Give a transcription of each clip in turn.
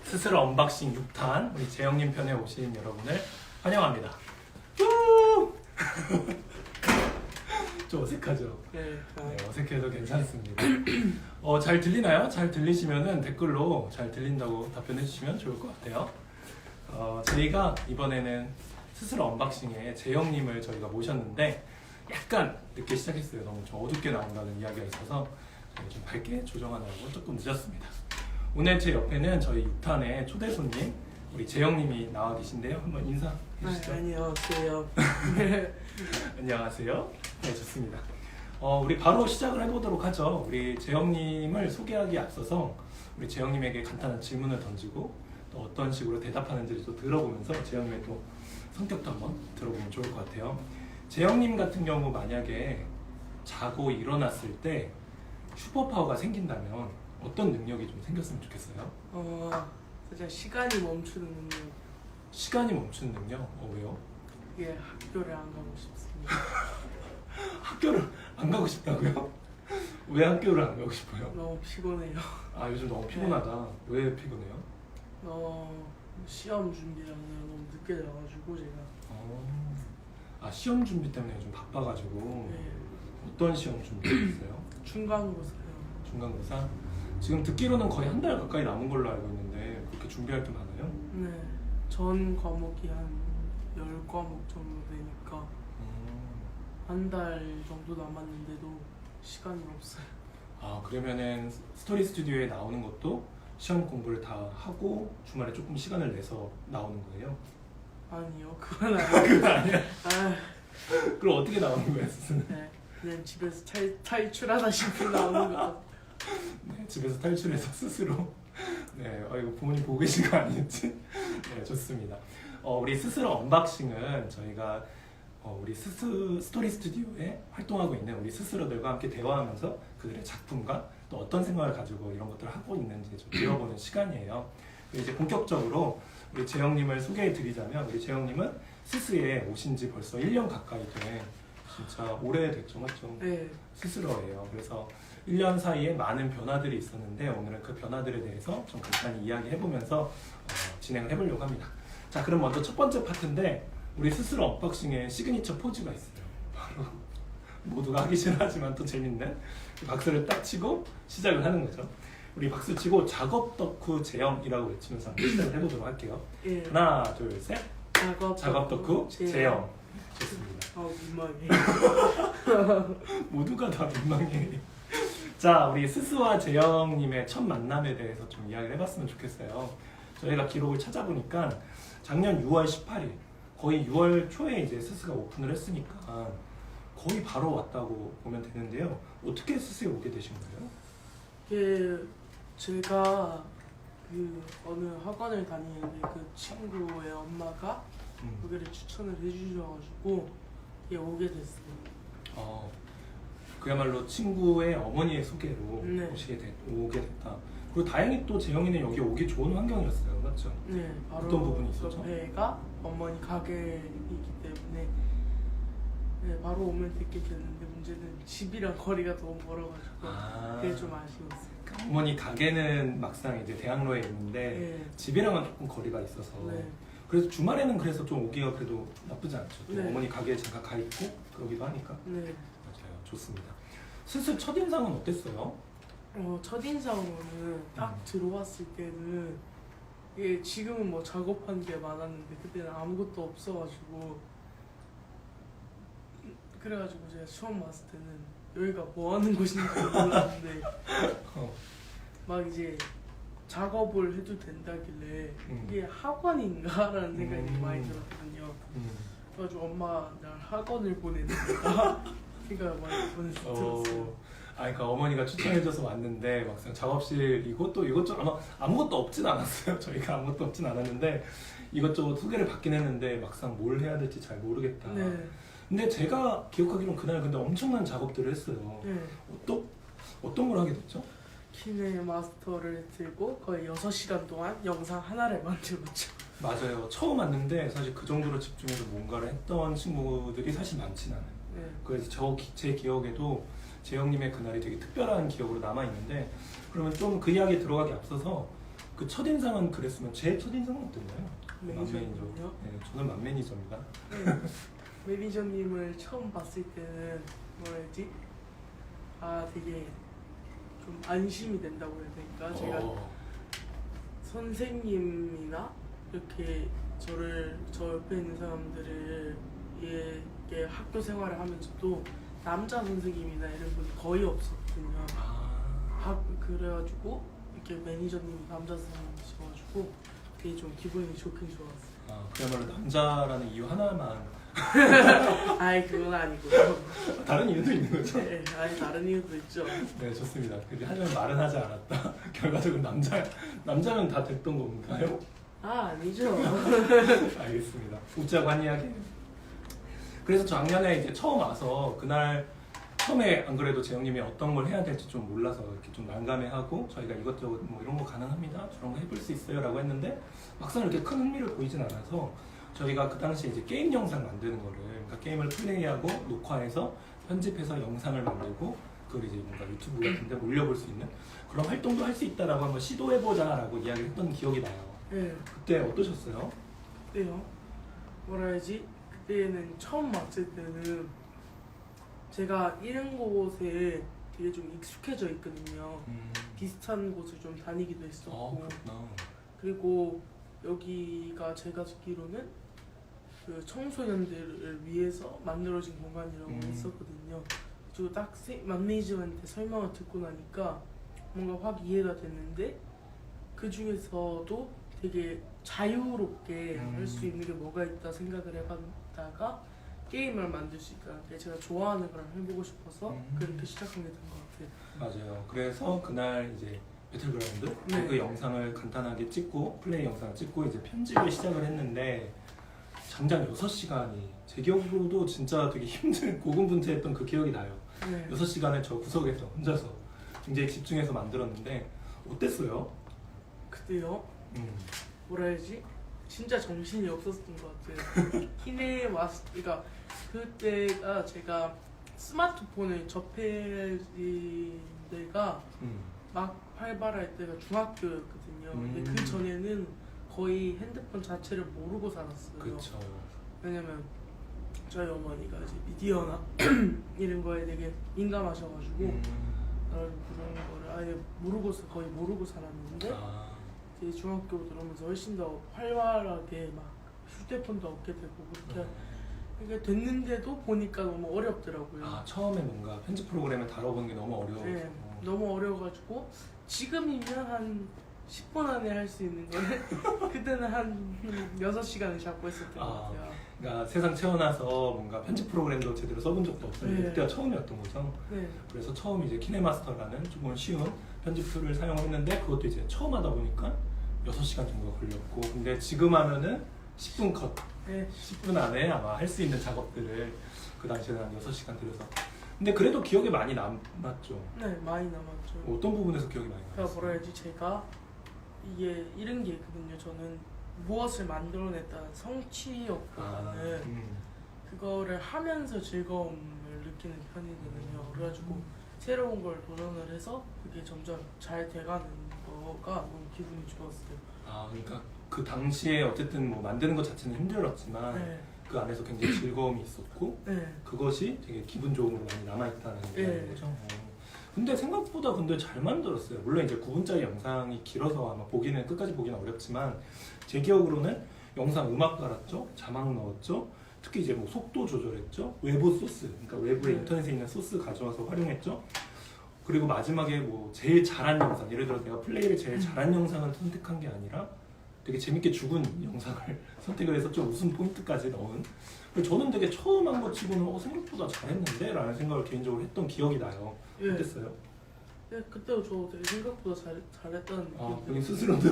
스스로 언박싱 6탄 우리 재영님 편에 오신 여러분을 환영합니다. 좀 어색하죠? 네. 어색해도 괜찮습니다. 잘 들리나요? 잘 들리시면은 댓글로 잘 들린다고 답변해 주시면 좋을 것 같아요. 저희가 이번에는 스스로 언박싱에 재영님을 저희가 모셨는데 약간 늦게 시작했어요. 너무 좀 어둡게 나온다는 이야기가 있어서 저희 좀 밝게 조정하느라고 조금 늦었습니다. 오늘 제 옆에는 저희 6탄의 초대 손님 우리 재영님이 나와 계신데요. 한번 인사해 주시죠. 안녕하세요. 안녕하세요. 네, 좋습니다. 우리 바로 시작을 해보도록 하죠. 우리 재영님을 소개하기에 앞서서 우리 재영님에게 간단한 질문을 던지고 또 어떤 식으로 대답하는지를 또 들어보면서 재영님의 또 성격도 한번 들어보면 좋을 것 같아요. 재영님 같은 경우 만약에 자고 일어났을 때 슈퍼파워가 생긴다면 어떤 능력이 좀 생겼으면 좋겠어요? 진짜 시간이 멈추는 능력. 시간이 멈추는 능력? 왜요? 이게 학교를 안 가고 싶습니다. 학교를 안 가고 싶다고요? 왜 학교를 안 가고 싶어요? 너무 피곤해요. 요즘 너무 피곤하다. 왜 피곤해요? 시험 준비하느라 너무 늦게 자가지고 제가. 시험 준비 때문에 좀 바빠가지고. 네. 어떤 시험 준비했어요? 중간고사요. 중간고사? 지금 듣기로는 거의 한 달 가까이 남은 걸로 알고 있는데 그렇게 준비할 게 많아요? 네. 전 과목이 한 10과목 정도 되니까 한 달 정도 남았는데도 시간이 없어요. 그러면은 스토리 스튜디오에 나오는 것도 시험 공부를 다 하고 주말에 조금 시간을 내서 나오는 거예요? 아니요, 그건 아니에요. 그건 아니야? 그럼 어떻게 나오는 거예요, 스스로? 네, 그냥 집에서 탈출하다 싶으면 나오는 거. 네, 집에서 탈출해서 스스로. 네, 이거 부모님 보고 계신 거 아니겠지? 네, 좋습니다. 우리 스스로 언박싱은 저희가 우리 스토리 스튜디오에 활동하고 있는 우리 스스로들과 함께 대화하면서 그들의 작품과 또 어떤 생각을 가지고 이런 것들을 하고 있는지 좀 들어보는 시간이에요. 이제 본격적으로 우리 재영님을 소개해 드리자면 우리 재영님은 스스에 오신 지 벌써 1년 가까이 된 진짜 오래됐죠, 맞죠? 네. 스스로예요. 그래서 1년 사이에 많은 변화들이 있었는데 오늘은 그 변화들에 대해서 좀 간단히 이야기해보면서 진행을 해보려고 합니다. 자, 그럼 먼저 첫 번째 파트인데 우리 스스로 언박싱에 시그니처 포즈가 있어요. 바로 모두가 하기 싫어하지만 또 재밌는 박수를 딱 치고 시작을 하는 거죠. 우리 박수 치고 작업 덕후 재영이라고 외치면서 한번 시작을 해보도록 할게요. 예. 하나, 둘, 셋. 작업 덕후 재영. 좋습니다. 민망해. 모두가 다 민망해. 자, 우리 스스와 재영님의 첫 만남에 대해서 좀 이야기를 해봤으면 좋겠어요. 저희가 기록을 찾아보니까 작년 6월 18일, 거의 6월 초에 이제 스스가 오픈을 했으니까 거의 바로 왔다고 보면 되는데요. 어떻게 스스에 오게 되신 거예요? 이게 제가 어느 학원을 다니는데 그 친구의 엄마가 여기를 추천을 해주셔가지고 오게 됐어요. 그야말로 친구의 어머니의 소개로 네. 오게 됐다. 그리고 다행히 또 재영이는 여기 오기 좋은 환경이었어요, 맞죠? 네, 바로 어떤 부분이 있었죠? 배가 어머니 가게이기 때문에 바로 오면 됐겠는데 문제는 집이랑 거리가 너무 멀어가지고 그게 좀 아쉬웠어요. 어머니 가게는 막상 이제 대학로에 있는데 네. 집이랑은 조금 거리가 있어서 그래서 주말에는 그래서 좀 오기가 그래도 나쁘지 않죠. 또 네. 어머니 가게에 잠깐 가 있고 그러기도 하니까. 네. 맞아요, 좋습니다. 스스 첫인상은 어땠어요? 첫인상으로는 딱 들어왔을 때는 이게 지금은 뭐 작업한 게 많았는데 그때는 아무것도 없어가지고 그래가지고 제가 처음 왔을 때는 여기가 뭐 하는 곳인지 몰랐는데 막 이제 작업을 해도 된다길래 이게 학원인가라는 생각이 많이 들었거든요. 그래가지고 엄마 날 학원을 보내는다 생각을 많이 들었어요. 그러니까 어머니가 추천해줘서 왔는데 막상 작업실이고 또 이것저것 아무것도 없진 않았어요. 저희가 아무것도 없진 않았는데 이것저것 소개를 받긴 했는데 막상 뭘 해야 될지 잘 모르겠다. 네. 근데 제가 기억하기로는 그날 근데 엄청난 작업들을 했어요. 네. 어떤 걸 하게 됐죠? 키네 마스터를 들고 거의 6시간 동안 영상 하나를 만들었죠. 맞아요. 처음 왔는데 사실 그 정도로 집중해서 뭔가를 했던 친구들이 사실 많진 않아요. 네. 그래서 제 기억에도 재영님의 그날이 되게 특별한 기억으로 남아있는데 그러면 좀 그 이야기 들어가기 앞서서 그 첫인상은 그랬으면 제 첫인상은 어땠나요? 매니저님요? 네, 저는 만매니저입니다. 네. 매니저님을 처음 봤을 때는 뭐라 해야지? 되게 좀 안심이 된다고 해야 될까? 제가 선생님이나 이렇게 저 옆에 있는 사람들을 이게 학교 생활을 하면서도 남자 선생님이나 이런 분이 거의 없었거든요. 그래가지고 이렇게 매니저님이 남자 선생님이셔가지고 되게 좀 기분이 좋긴 좋았어요. 그야말로 남자라는 이유 하나만. 그건 아니고요. 다른 이유도 있는 거죠? 네, 다른 이유도 있죠. 네, 좋습니다. 하지만 말은 하지 않았다. 결과적으로 남자는 다 됐던 건가요? 아니죠. 알겠습니다. 웃자고 한 이야기. 그래서 작년에 이제 처음 와서 그날 처음에 안 그래도 재영님이 어떤 걸 해야 될지 좀 몰라서 이렇게 좀 난감해하고 저희가 이것저것 뭐 이런 거 가능합니다. 저런 거 해볼 수 있어요라고 했는데 막상 이렇게 큰 흥미를 보이진 않아서 저희가 그 당시에 이제 게임 영상 만드는 거를 그러니까 게임을 플레이하고 녹화해서 편집해서 영상을 만들고 그걸 이제 뭔가 유튜브 같은 데 올려볼 수 있는 그런 활동도 할 수 있다라고 한번 시도해보자라고 이야기를 했던 기억이 나요. 네. 그때 어떠셨어요? 그때요? 뭐라 해야지? 그때는 처음 왔을 때는 제가 이런 곳에 되게 좀 익숙해져 있거든요. 비슷한 곳을 좀 다니기도 했었고 그리고 여기가 제가 듣기로는 그 청소년들을 위해서 만들어진 공간이라고 했었거든요. 그리고 딱 만매니저한테 설명을 듣고 나니까 뭔가 확 이해가 됐는데 그 중에서도 되게 자유롭게 할 수 있는 게 뭐가 있다 생각을 해봤다가 게임을 만들 수 있다. 제가 좋아하는 걸 해보고 싶어서 그렇게 시작하게 된 것 같아요. 맞아요. 그래서 그날 이제 배틀그라운드 네. 그 영상을 간단하게 찍고 플레이 영상을 찍고 이제 편집을 시작을 했는데 장장 6시간이 제 기억으로도 진짜 되게 힘든 고군분투했던 그 기억이 나요. 네. 6시간을 저 구석에서 혼자서 굉장히 집중해서 만들었는데 어땠어요? 그때요? 뭐라 해야지? 진짜 정신이 없었던 것 같아요. 그러니까 그때가 제가 스마트폰을 접해진 데가 막 활발할 때가 중학교였거든요. 근데 그 전에는 거의 핸드폰 자체를 모르고 살았어요. 그렇죠. 왜냐면 저희 어머니가 이제 미디어나 이런 거에 되게 민감하셔가지고 그런 거를 아예 거의 모르고 살았는데 이제 중학교 들어오면서 훨씬 더 활발하게 막 휴대폰도 얻게 되고 그렇게 됐는데도 보니까 너무 어렵더라고요. 처음에 뭔가 편집 프로그램을 다뤄보는 게 너무 어려워서. 네, 너무 어려워가지고 지금이면 한 10분 안에 할 수 있는 거를 그때는 한 6시간을 잡고 했었던 것 같아요. 그러니까 세상 태어나서 뭔가 편집 프로그램도 제대로 써본 적도 없었는데 네. 그때가 처음이었던 거죠. 네. 그래서 처음 이제 키네마스터라는 조금 쉬운 편집 툴을 사용했는데 그것도 이제 처음 하다 보니까 6시간 정도가 걸렸고 근데 지금 하면은 10분 컷 네. 10분 안에 아마 할 수 있는 작업들을 그 당시에는 한 6시간 들여서 근데 그래도 기억에 많이 남았죠. 네, 많이 남았죠. 어떤 부분에서 기억이 많이 그러니까 남았어요? 뭐라 해야지 이게 이런 게 있거든요. 저는 무엇을 만들어냈다는 성취욕보다는 그거를 하면서 즐거움을 느끼는 편이거든요. 그래가지고 새로운 걸 도전을 해서 그게 점점 잘 돼가는 거가 너무 기분이 좋았어요. 그러니까 그 당시에 어쨌든 뭐 만드는 것 자체는 힘들었지만 네. 그 안에서 굉장히 즐거움이 있었고 네. 그것이 되게 기분 좋음으로 많이 남아있다는 네. 거죠. 근데 생각보다 잘 만들었어요. 물론 이제 9분짜리 영상이 길어서 아마 끝까지 보기는 어렵지만 제 기억으로는 영상 음악 깔았죠, 자막 넣었죠, 특히 이제 뭐 속도 조절했죠, 외부 소스, 그러니까 외부에 인터넷에 있는 소스 가져와서 활용했죠. 그리고 마지막에 뭐 제일 잘한 영상, 예를 들어 내가 플레이를 제일 잘한 영상을 선택한 게 아니라 되게 재밌게 죽은 영상을 선택을 해서 좀 웃음 포인트까지 넣은. 저는 되게 처음 한 것 치고는 생각보다 잘했는데? 라는 생각을 개인적으로 했던 기억이 나요. 예. 어땠어요? 네, 그때도 저 되게 생각보다 잘했다는 느낌이 본인 스스로도?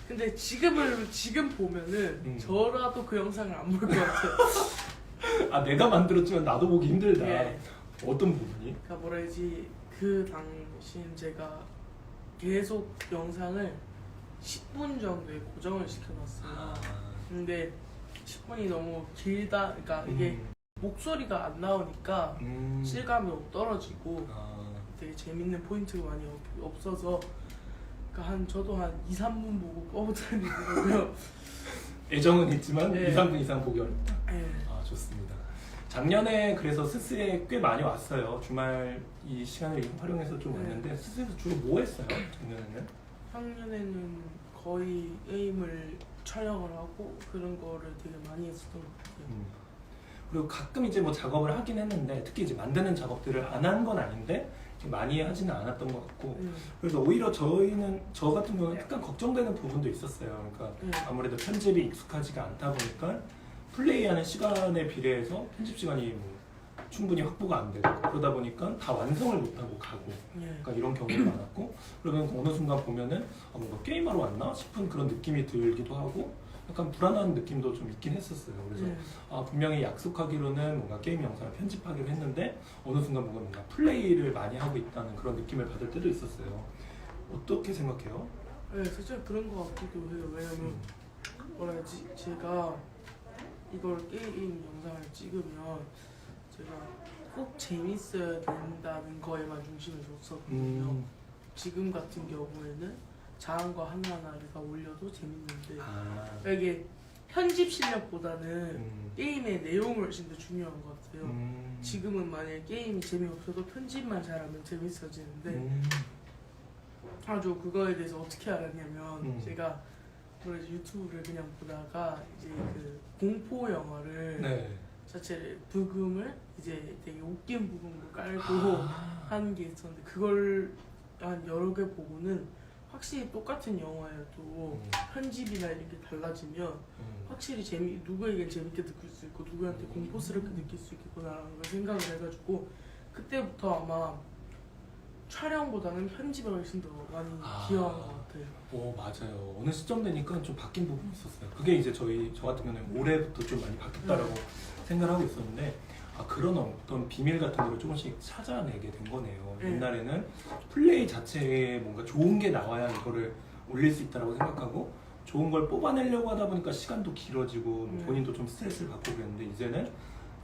근데 지금 보면은 저라도 그 영상을 안 볼 것 같아요. 내가 만들었지만 나도 보기 힘들다. 예. 어떤 부분이? 그러니까 뭐라 해야지 그 당시엔 제가 계속 영상을 10분 정도에 고정을 시켜놨어요. 근데 10분이 너무 길다. 그러니까 이게 목소리가 안 나오니까 실감이 떨어지고 되게 재밌는 포인트가 많이 없어서 그러니까 저도 한 2, 3분 보고 꺼버리더라고요. 애정은 있지만 네. 2, 3분 이상 보기 어렵다. 네. 아, 좋습니다. 작년에 그래서 스스에 꽤 많이 왔어요. 주말 이 시간을 활용해서 좀 네. 왔는데 스스에서 주로 뭐 했어요? 작년에는? 작년에는 거의 게임을 촬영을 하고 그런 거를 되게 많이 했었던 것 같아요. 그리고 가끔 이제 뭐 작업을 하긴 했는데 특히 이제 만드는 작업들을 안 한 건 아닌데 많이 하지는 않았던 것 같고 그래서 오히려 저 같은 경우는 약간 걱정되는 부분도 있었어요. 그러니까 아무래도 편집이 익숙하지가 않다 보니까 플레이하는 시간에 비례해서 편집 시간이 뭐 충분히 확보가 안 되고 그러다 보니까 다 완성을 못하고 가고 그러니까 이런 경우가 많았고 그러면 어느 순간 보면은 뭔가 게임하러 왔나 싶은 그런 느낌이 들기도 하고 약간 불안한 느낌도 좀 있긴 했었어요. 그래서 분명히 약속하기로는 뭔가 게임 영상을 편집하기로 했는데 어느 순간 뭔가 플레이를 많이 하고 있다는 그런 느낌을 받을 때도 있었어요. 어떻게 생각해요? 네, 진짜 그런 것 같기도 해요. 왜냐면 뭐라 해야지 제가 이걸 게임 영상을 찍으면 제가 꼭 재밌어야 된다는 거에만 중심을 줬었거든요. 지금 같은 경우에는 작은 거 하나하나가 올려도 재밌는데 그러니까 이게 편집 실력보다는 게임의 내용이 훨씬 더 중요한 것 같아요. 지금은 만약에 게임이 재미없어도 편집만 잘하면 재밌어지는데 아주 그거에 대해서 어떻게 알았냐면 제가 유튜브를 그냥 보다가 이제 그 공포 영화를 자체를 부금을 이제 되게 웃긴 부금을 깔고 하는 게 있었는데 그걸 한 여러 개 보고는 확실히 똑같은 영화여도 편집이나 이렇게 달라지면 확실히 누구에겐 재밌게 느낄 수 있고 누구한테 공포스럽게 느낄 수 있겠구나라는 걸 생각을 해가지고 그때부터 아마 촬영보다는 편집을 훨씬 더 많이 기여한 것 같아요. 오, 맞아요. 어느 시점 되니까 좀 바뀐 부분이 있었어요. 그게 이제 저 같은 경우는 올해부터 좀 많이 바뀌었다라고 생각을 하고 있었는데 그런 어떤 비밀 같은 거를 조금씩 찾아내게 된 거네요. 옛날에는 플레이 자체에 뭔가 좋은 게 나와야 이거를 올릴 수 있다고 생각하고 좋은 걸 뽑아내려고 하다 보니까 시간도 길어지고 본인도 좀 스트레스를 받고 그랬는데 이제는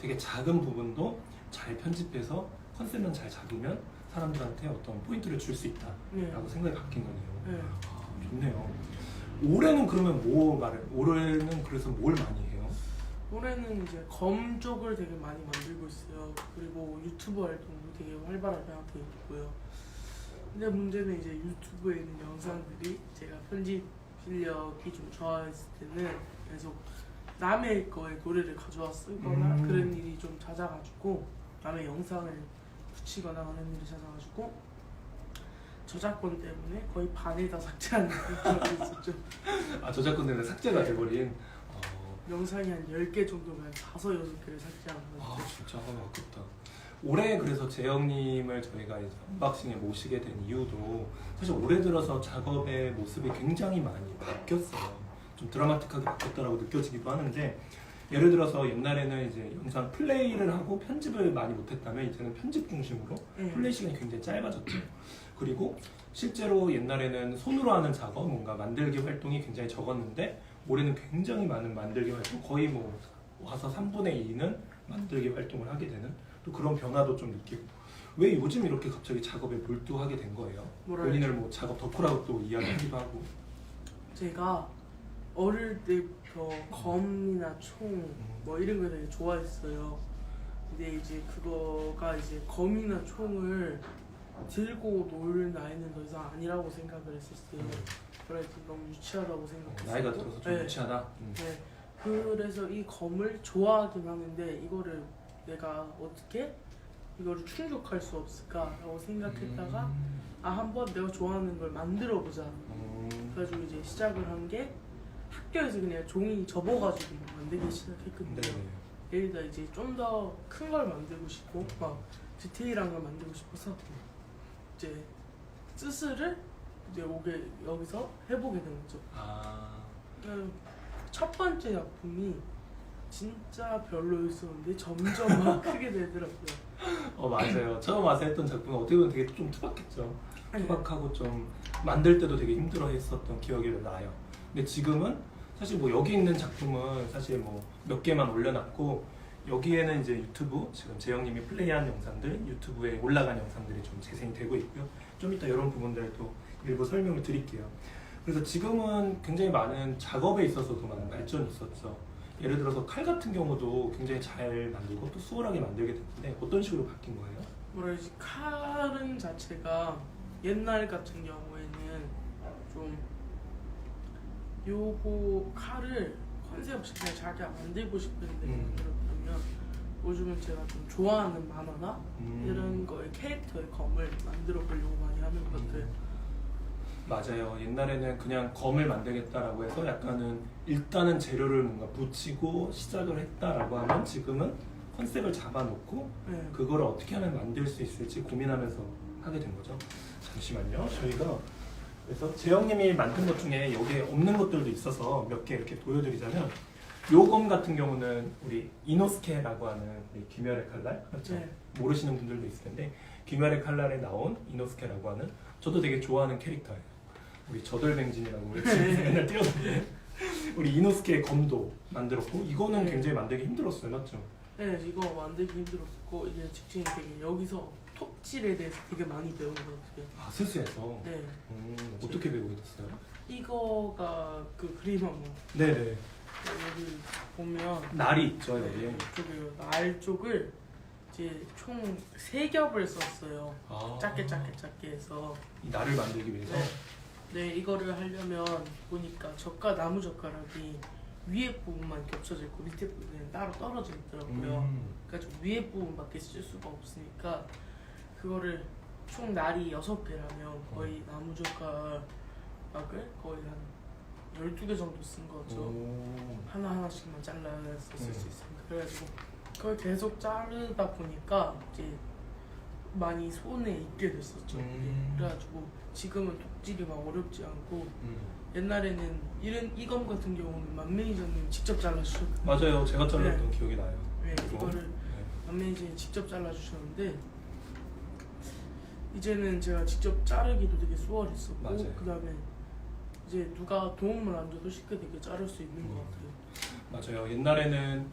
되게 작은 부분도 잘 편집해서 컨셉만 잘 잡으면 사람들한테 어떤 포인트를 줄 수 있다라고 생각이 바뀐 거네요. 좋네요. 올해는 그러면 올해는 그래서 뭘 많이 해요? 올해는 이제 검 쪽을 되게 많이 만들고 있어요. 그리고 유튜브 활동도 되게 활발하게 하고 있고요. 근데 문제는 이제 유튜브에 있는 영상들이 제가 편집 실력이 좀 좋아했을 때는 계속 남의 거에 노래를 가져와 쓰거나 그런 일이 좀 잦아가지고 남의 영상을 붙이거나 하는 일이 잦아가지고 저작권 때문에 거의 반을 다 삭제하는 그런 게 있었죠. 저작권 때문에 삭제가 돼버린 영상이 한 10개 정도면 5, 6개를 삭제한 거죠. 진짜 아깝다. 올해 그래서 재영님을 저희가 이제 언박싱에 모시게 된 이유도 사실 올해 들어서 작업의 모습이 굉장히 많이 바뀌었어요. 좀 드라마틱하게 바뀌었다라고 느껴지기도 하는데 예를 들어서 옛날에는 이제 영상 플레이를 하고 편집을 많이 못했다면 이제는 편집 중심으로 플레이 시간이 굉장히 짧아졌죠. 그리고 실제로 옛날에는 손으로 하는 작업, 뭔가 만들기 활동이 굉장히 적었는데 올해는 굉장히 많은 만들기 활동, 거의 뭐 와서 3분의 2는 만들기 활동을 하게 되는 또 그런 변화도 좀 느끼고 왜 요즘 이렇게 갑자기 작업에 몰두하게 된 거예요? 본인을 뭐 작업 덕후라고 또 이야기하기도 하고 제가 어릴 때부터 검이나 총 뭐 이런 거 되게 좋아했어요. 근데 이제 그거가 이제 검이나 총을 들고 놀 나이는 더 이상 아니라고 생각을 했었어요. 그래서 너무 유치하다고 생각했어요. 나이가 들어서 좀 유치하다? 네. 그래서 이 검을 좋아하긴 하는데 이거를 내가 어떻게 이거를 충족할 수 없을까라고 생각했다가 한번 내가 좋아하는 걸 만들어 보자. 그래가지고 이제 시작을 한 게 학교에서 그냥 종이 접어가지고 만들기 시작했거든요. 예를 들어 이제 좀 더 큰 걸 만들고 싶고 막 디테일한 걸 만들고 싶어서 이제 스스를 이제 여기서 해보게 된 거죠. 첫 번째 작품이 진짜 별로였었는데 점점 막 크게 되더라고요. 맞아요. 처음 와서 했던 작품은 어떻게 보면 되게 좀 투박했죠. 투박하고 좀 만들 때도 되게 힘들어했었던 기억이 나요. 근데 지금은 사실 뭐 여기 있는 작품은 사실 뭐 몇 개만 올려놨고 여기에는 이제 유튜브 지금 재영님이 플레이한 영상들 유튜브에 올라간 영상들이 좀 재생이 되고 있고요. 좀 이따 이런 부분들도 일부 설명을 드릴게요. 그래서 지금은 굉장히 많은 작업에 있어서도 많은 발전이 있었죠. 예를 들어서 칼 같은 경우도 굉장히 잘 만들고 또 수월하게 만들게 됐는데 어떤 식으로 바뀐 거예요? 뭐라지 칼은 자체가 옛날 같은 경우에는 좀 요거 칼을 컨셉 없이 그냥 자기가 만들고 싶은데 만들었다면 요즘은 제가 좀 좋아하는 만화나 이런 거에 캐릭터의 검을 만들어 보려고 많이 하는 것 같아요. 맞아요. 옛날에는 그냥 검을 만들겠다라고 해서 약간은 일단은 재료를 뭔가 붙이고 시작을 했다라고 하면 지금은 컨셉을 잡아놓고 네. 그거를 어떻게 하면 만들 수 있을지 고민하면서 하게 된 거죠. 잠시만요. 저희가 그래서 재영님이 만든 것 중에 여기에 없는 것들도 있어서 몇 개 이렇게 보여드리자면 요 검 같은 경우는 우리 이노스케라고 하는 우리 귀멸의 칼날 그렇죠? 네. 모르시는 분들도 있을 텐데 귀멸의 칼날에 나온 이노스케라고 하는 저도 되게 좋아하는 캐릭터예요. 우리 저돌뱅진이라고 우리 집에서 맨날 뛰어다니는 우리 이노스케의 검도 만들었고 이거는 네. 굉장히 만들기 힘들었어요, 맞죠? 네, 이거 만들기 힘들었고 이게 직진이 되게 여기서 톱질에 대해서 되게 많이 배운 것 같아요. 아 스스에서. 네, 어떻게 배우게 됐어요? 이거가 그 그림 한번 네네. 여기 보면 날이 있죠 여기에. 이쪽에 날 쪽을 이제 총 3겹을 썼어요. 아. 작게 해서. 이 날을 만들기 위해서. 네, 이거를 하려면 보니까 나무 젓가락이 위에 부분만 겹쳐져 있고 밑에 부분은 따로 떨어져 있더라고요. 그러니까 좀 위에 부분밖에 쓸 수가 없으니까 그거를 총 날이 6개라면 거의 나무 젓가락을 거의 한 12개 정도 쓴 거죠. 하나하나씩만 잘라서 쓸 수 있습니다. 그래가지고 그걸 계속 자르다 보니까 이제 많이 손에 익게 됐었죠. 그래가지고 지금은 톱질이 막 어렵지 않고 옛날에는 이 검 같은 경우는 만 매니저님 직접 잘라주셨거든요. 맞아요. 제가 잘랐던 기억이 나요. 네, 이거. 이거를 네. 만 매니저님이 직접 잘라주셨는데 이제는 제가 직접 자르기도 되게 수월했었고 맞아요. 그 다음에 이제 누가 도움을 안 줘도 쉽게 되게 자를 수 있는 것 같아요. 맞아요. 옛날에는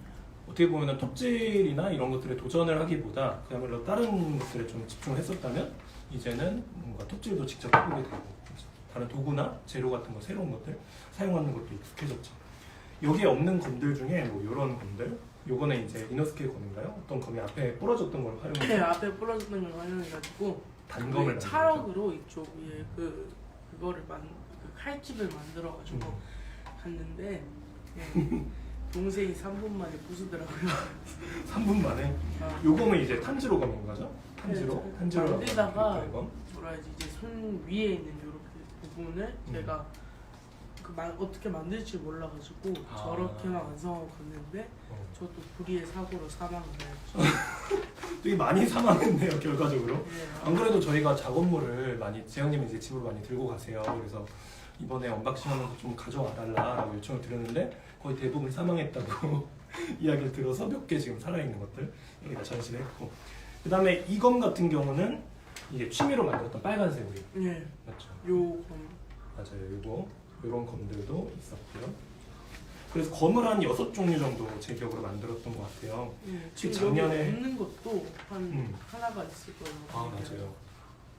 어떻게 보면 톱질이나 이런 것들에 도전을 하기보다 그야말로 다른 것들에 좀 집중했었다면 이제는 뭔가 톱질도 직접 해보게 되고 다른 도구나 재료 같은 거 새로운 것들 사용하는 것도 익숙해졌죠. 여기에 없는 검들 중에 뭐 이런 검들 요거는 이제 이노스케 검인가요? 어떤 검이 앞에 부러졌던 걸 네, 활용해서 앞에 부러졌던 걸 활용해가지고 단검을 찰흙으로 이쪽 위에 그거를 그 칼집을 만들어가지고 갔는데 네, 동생이 3분 만에 부수더라고요. 3분 만에 아, 요거는 이제 탄지로 검인 거죠? 탄지로? 네, 탄지로 만들다가 검. 뭐라 해야지 이제 손 위에 있는 이렇게 부분을 제가 어떻게 만들지 몰라가지고 저렇게만 완성하고 갔는데 저도 불의의 사고로 사망을 했죠. 되게 많이 사망했네요 결과적으로. 네, 안 그래도 저희가 작업물을 많이 재영님이 이제 집으로 많이 들고 가세요. 그래서 이번에 언박싱하면서 좀 가져와 달라라고 요청을 드렸는데 거의 대부분 사망했다고 이야기를 들어서 몇 개 지금 살아있는 것들 여기다 전시를 했고 그 다음에 이 검 같은 경우는 이게 취미로 만들었던 빨간색 우리 네, 맞죠? 요검 맞아요. 요거 이런 검들도 있었고요. 그래서 검을 한 6종류 정도 제 기억으로 만들었던 것 같아요. 지금 작년에- 여기 없는 것도 하나가 있을 거예요. 아 맞아요.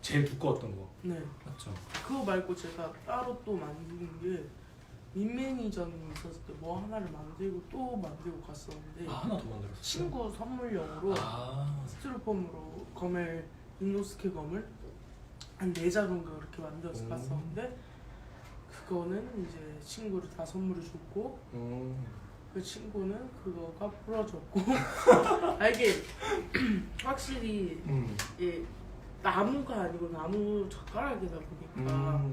제일 두꺼웠던 거 네, 맞죠? 그거 말고 제가 따로 또 만든 게 민매니저님 있었을 때 뭐 하나를 만들고 또 만들고 갔었는데 아 하나 더 만들었어요. 친구 선물용으로 스티로폼으로 검을 이노스케 검을 한 4자 정도 이렇게 만들어서 갔었는데 그거는 이제 친구를 다 선물을 줬고 그 친구는 그거가 부러졌고 아 이게 확실히 이게 나무가 아니고 나무 젓가락이다 보니까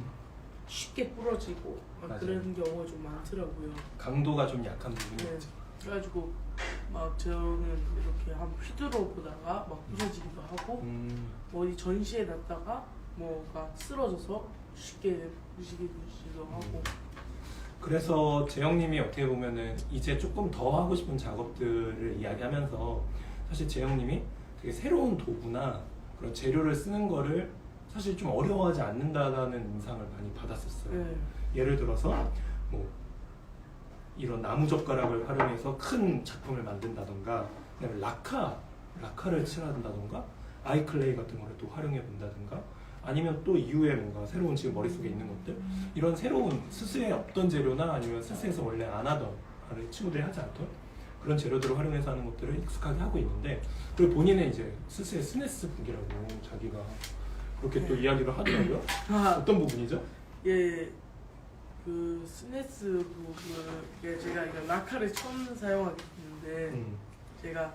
쉽게 부러지고 막 맞아요. 그런 경우가 좀 많더라고요. 강도가 좀 약한 부분이 네. 있죠. 그래가지고 막 저는 이렇게 한번 휘두르 보다가 막 부서지기도 하고 어디 전시에 놨다가 뭐가 쓰러져서 쉽게 부시기도 하고 그래서 재영님이 어떻게 보면은 이제 조금 더 하고 싶은 작업들을 이야기하면서 사실 재영님이 되게 새로운 도구나 그런 재료를 쓰는 거를 사실 좀 어려워하지 않는다는 인상을 많이 받았었어요. 네. 예를 들어서 뭐 이런 나무 젓가락을 활용해서 큰 작품을 만든다던가 그다음에 라카를 칠한다던가 아이클레이 같은 거를 또 활용해 본다던가 아니면 또 이후에 뭔가 새로운 지금 머릿속에 있는 것들 이런 새로운 스스에 없던 재료나 아니면 스스에서 원래 안 하던 친구들이 하지 않던 그런 재료들을 활용해서 하는 것들을 익숙하게 하고 있는데 그리고 본인은 이제 스스의 스네스북이라고 자기가 그렇게 또 이야기를 하더라고요. 어떤 부분이죠? 예, 그 스네스북을 제가 이거 라카를 처음 사용하게 됐는데 제가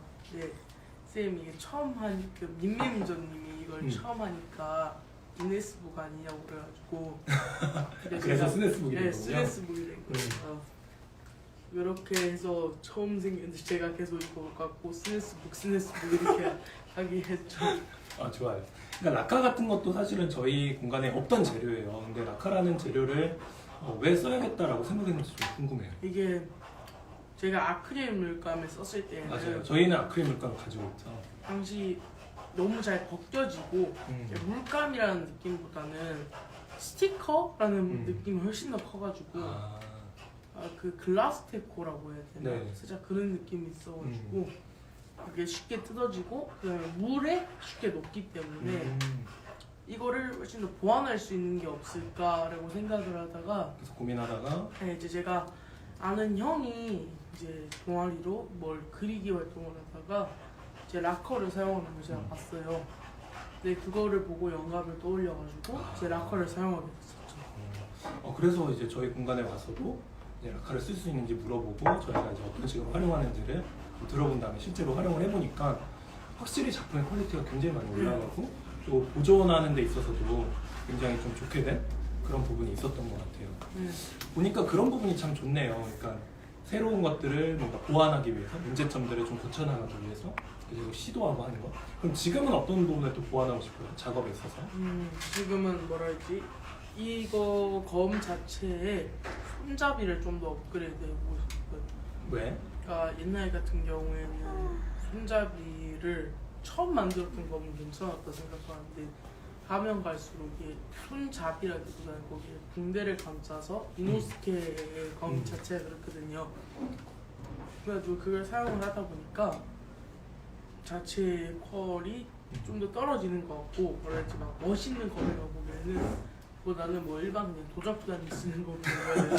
쌤이 이게 처음 한 그 민민전님이 이걸 처음 하니까 기네스북 아니냐고 그래가지고 그래서 스네스북이 된 네, 거군요. 스네스북이 된 거예요. 이렇게 해서 처음 생겼는데 제가 계속 이거 갖고 스네스북 이렇게 하게 했죠. 아 좋아요. 그러니까 라카 같은 것도 사실은 저희 공간에 없던 재료예요. 근데 라카라는 재료를 왜 써야겠다라고 생각했는지 좀 궁금해요. 이게 제가 아크릴 물감을 썼을 때는 맞아요. 저희는 아크릴 물감을 가지고 있죠. 당시 너무 잘 벗겨지고 물감이라는 느낌보다는 스티커라는 느낌이 훨씬 더 커가지고 그 글라스 테코라고 해야 되나? 네. 살짝 그런 느낌이 있어가지고 그게 쉽게 뜯어지고 그다음에 물에 쉽게 녹기 때문에 이거를 훨씬 더 보완할 수 있는 게 없을까라고 생각을 하다가 그래서 고민하다가 이제 제가 아는 형이 이제 동아리로 뭘 그리기 활동을 하다가 제 라커를 사용하는 걸 제가 봤어요. 근데 그거를 보고 영감을 떠올려가지고 제 라커를 사용하게 됐었죠. 그래서 이제 저희 공간에 와서도 이제 라카를 쓸 수 있는지 물어보고 저희가 이제 어떤 식으로 활용하는지를 들어본 다음에 실제로 활용을 해보니까 확실히 작품의 퀄리티가 굉장히 많이 올라가고 또 보존하는 데 있어서도 굉장히 좀 좋게 된 그런 부분이 있었던 것 같아요. 보니까 그런 부분이 참 좋네요. 그러니까 새로운 것들을 뭔가 보완하기 위해서 문제점들을 좀 고쳐나가기 위해서 계속 시도하고 하는 거. 그럼 지금은 어떤 부분을 또 보완하고 싶어요? 작업에 있어서? 지금은 뭐라 했지? 이거 검 자체에 손잡이를 좀 더 업그레이드해보고 싶어요. 왜? 그러니까 옛날 같은 경우에는 손잡이를 처음 만들었던 검은 괜찮았다 생각하는데 가면 갈수록 이게 손잡이라기보다는 거기에 붕대를 감싸서 이노스케의 검 자체가 그렇거든요. 그래가지고 그걸 사용을 하다 보니까 자체의 퀄이 좀 더 떨어지는 것 같고 뭐라 했지 막 멋있는 검이라고 보면은 보다는 뭐 일반 그냥 도자기단이 쓰는 검인 거예요.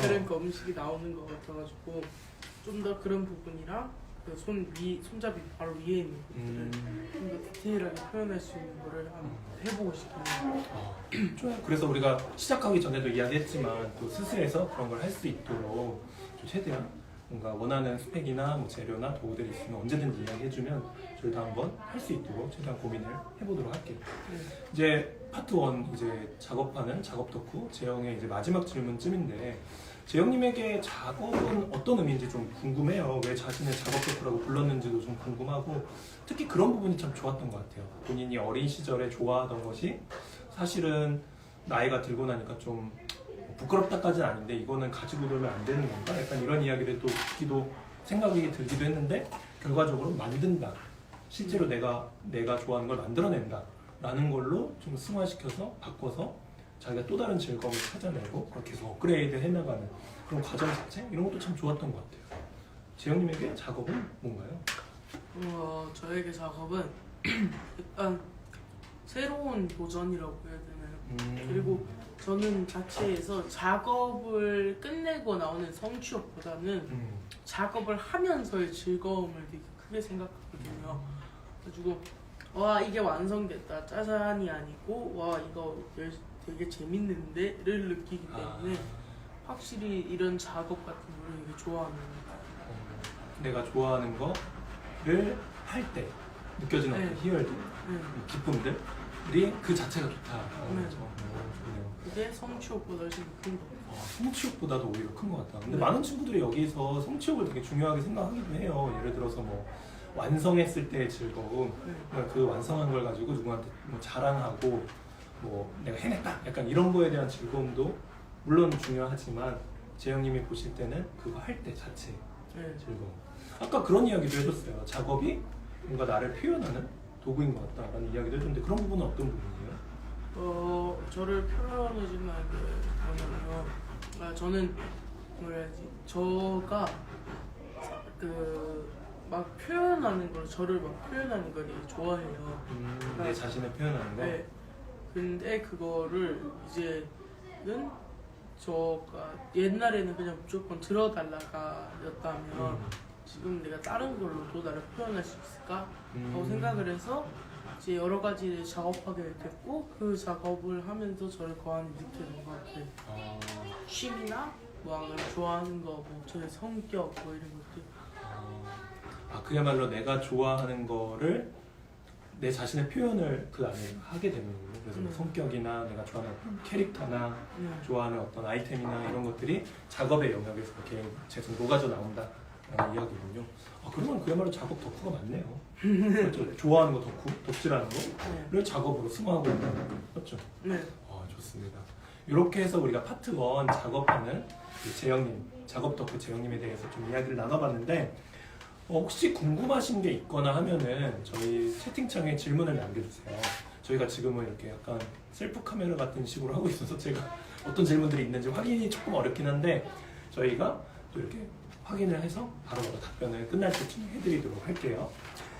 그런 검식이 나오는 것 같아가지고 좀 더 그런 부분이랑 그 손잡이 바로 위에 있는 것들을 좀 더 디테일하게 표현할 수 있는 거를 한번 해보고 싶어요. 좋아요. 그래서 우리가 시작하기 전에도 이야기했지만 또 스스에서 그런 걸 할 수 있도록 좀 최대한 뭔가 원하는 스펙이나 뭐 재료나 도구들이 있으면 언제든지 이야기해주면 저희도 한번 할 수 있도록 최대한 고민을 해보도록 할게요. 이제 파트 1 이제 작업하는 작업 덕후 재영의 이제 마지막 질문쯤인데 재영님에게 작업은 어떤 의미인지 좀 궁금해요. 왜 자신을 작업 덕후라고 불렀는지도 좀 궁금하고 특히 그런 부분이 참 좋았던 것 같아요. 본인이 어린 시절에 좋아하던 것이 사실은 나이가 들고 나니까 좀 부끄럽다까지는 아닌데 이거는 가지고 놀면 안 되는 건가? 약간 이런 이야기를 또 듣기도 생각이 들기도 했는데 결과적으로 만든다. 실제로 내가 좋아하는 걸 만들어낸다. 라는 걸로 좀 승화시켜서 바꿔서 자기가 또 다른 즐거움을 찾아내고 그걸 계속 업그레이드 해나가는 그런 과정 자체? 이런 것도 참 좋았던 것 같아요. 재영님에게 작업은 뭔가요? 저에게 작업은 일단 새로운 도전이라고 해야 되나요? 그리고 저는 자체에서 작업을 끝내고 나오는 성취욕보다는 작업을 하면서의 즐거움을 되게 크게 생각하거든요. 그래가지고 와 이게 완성됐다 짜잔이 아니고 와 이거 되게 재밌는데를 느끼기 때문에 확실히 이런 작업 같은 거를 되게 좋아하는 것 같아요. 내가 좋아하는 거를 할 때 느껴지는 어떤 희열들, 기쁨들이 그 자체가 좋다. 좋네요. 그게 성취욕보다 훨씬 큰 거 같아요. 성취욕보다도 오히려 큰 것 같다. 근데 많은 친구들이 여기서 성취욕을 되게 중요하게 생각하기도 해요. 예를 들어서 뭐 완성했을 때의 즐거움, 그러니까 그 완성한 걸 가지고 누구한테 뭐 자랑하고 뭐 내가 해냈다 약간 이런 거에 대한 즐거움도 물론 중요하지만 재영님이 보실 때는 그거 할 때 자체 즐거움. 아까 그런 이야기도 해줬어요. 작업이 뭔가 나를 표현하는 도구인 것 같다라는 이야기도 해줬는데 그런 부분은 어떤 부분이에요? 저를 표현해주는 게 뭐냐면 저는 뭐라 해야지 저가 막 표현하는 걸 저를 막 표현하는 걸 되게 좋아해요. 내 자신을 표현하는 거? 네. 근데 그거를 이제는 저가 옛날에는 그냥 무조건 들어달라가였다면 지금 내가 다른 걸로도 나를 표현할 수 있을까? 라고 생각을 해서 이제 여러 가지를 작업하게 됐고 그 작업을 하면서 저를 더 많이 느끼게 된 것 같아요. 취미나 뭐 아니면 좋아하는 거, 뭐 저의 성격 뭐 이런 것들. 그야말로 내가 좋아하는 거를 내 자신의 표현을 그 안에 하게 되는 거예요. 그래서 뭐 성격이나 내가 좋아하는 캐릭터나 좋아하는 어떤 아이템이나 이런 것들이 작업의 영역에서 이렇게 계속 녹아져 나온다라는 이야기군요. 그러면 그야말로 작업 덕후가 많네요. 그렇죠? 좋아하는 거 덕후, 덕질하는 거를 작업으로 승화하고 있는 거 맞죠? 네. 좋습니다. 이렇게 해서 우리가 파트 1 작업하는 재영님, 작업 덕후 재영님에 대해서 좀 이야기를 나눠봤는데 혹시 궁금하신 게 있거나 하면은 저희 채팅창에 질문을 남겨주세요. 저희가 지금은 이렇게 약간 셀프 카메라 같은 식으로 하고 있어서 제가 어떤 질문들이 있는지 확인이 조금 어렵긴 한데 저희가 또 이렇게 확인을 해서 바로바로 답변을 끝날 때쯤 해드리도록 할게요.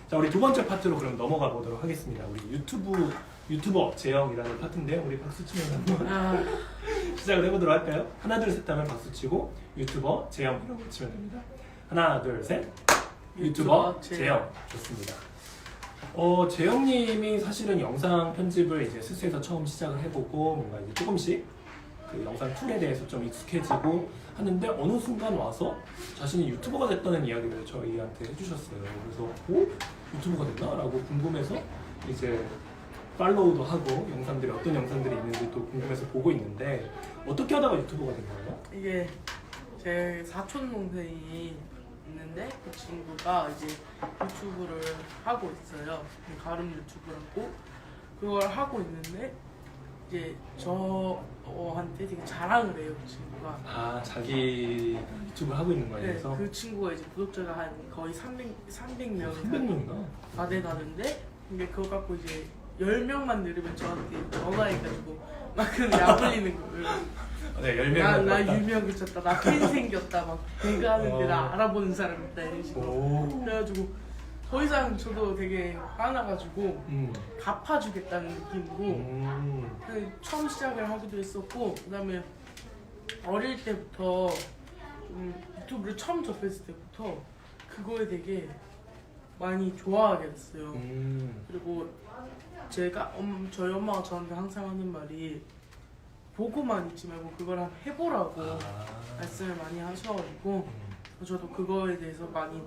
자, 우리 두 번째 파트로 그럼 넘어가 보도록 하겠습니다. 우리 유튜버 재영이라는 파트인데 우리 박수 치면서 한번 시작을 해보도록 할까요? 하나 둘 셋 하면 박수 치고 유튜버 재영이라고 치면 됩니다. 하나 둘 셋. 유튜버 재영. 좋습니다. 재영님이 사실은 영상 편집을 이제 스스에서 처음 시작을 해보고 뭔가 이제 조금씩 그 영상 툴에 대해서 좀 익숙해지고 하는데 어느 순간 와서 자신이 유튜버가 됐다는 이야기를 저희한테 해주셨어요. 그래서 유튜버가 됐나? 라고 궁금해서 이제 팔로우도 하고 영상들이 어떤 영상들이 있는지 또 궁금해서 보고 있는데 어떻게 하다가 유튜버가 된 거예요? 이게 제 사촌 동생이 있는데 그 친구가 이제 유튜브를 하고 있어요. 가름 유튜브라고 그걸 하고 있는데 이제 저한테 되게 자랑을 해요. 그 친구가. 자기 유튜브를 하고 있는 거에 네, 대해서? 그 친구가 이제 구독자가 한 거의 300명이 300명이나? 다 돼가는데 근데 그거 갖고 이제 10명만 늘으면 저한테 전화해가지고 막 그런 야불리는 거예요. 네, 10명. 나 유명 미쳤다. 나 팬 생겼다. 막 배가 하는데 나 알아보는 사람 있다. 이런 식으로. 그래가지고 더 이상 저도 되게 화나가지고 갚아주겠다는 느낌으로 처음 시작을 하기도 했었고 그 다음에 어릴 때부터 유튜브를 처음 접했을 때부터 그거에 되게 많이 좋아하게 됐어요. 그리고 제가 저희 엄마가 저한테 항상 하는 말이 보고만 있지 말고 그걸 한번 해보라고 말씀을 많이 하셔가지고 저도 그거에 대해서 많이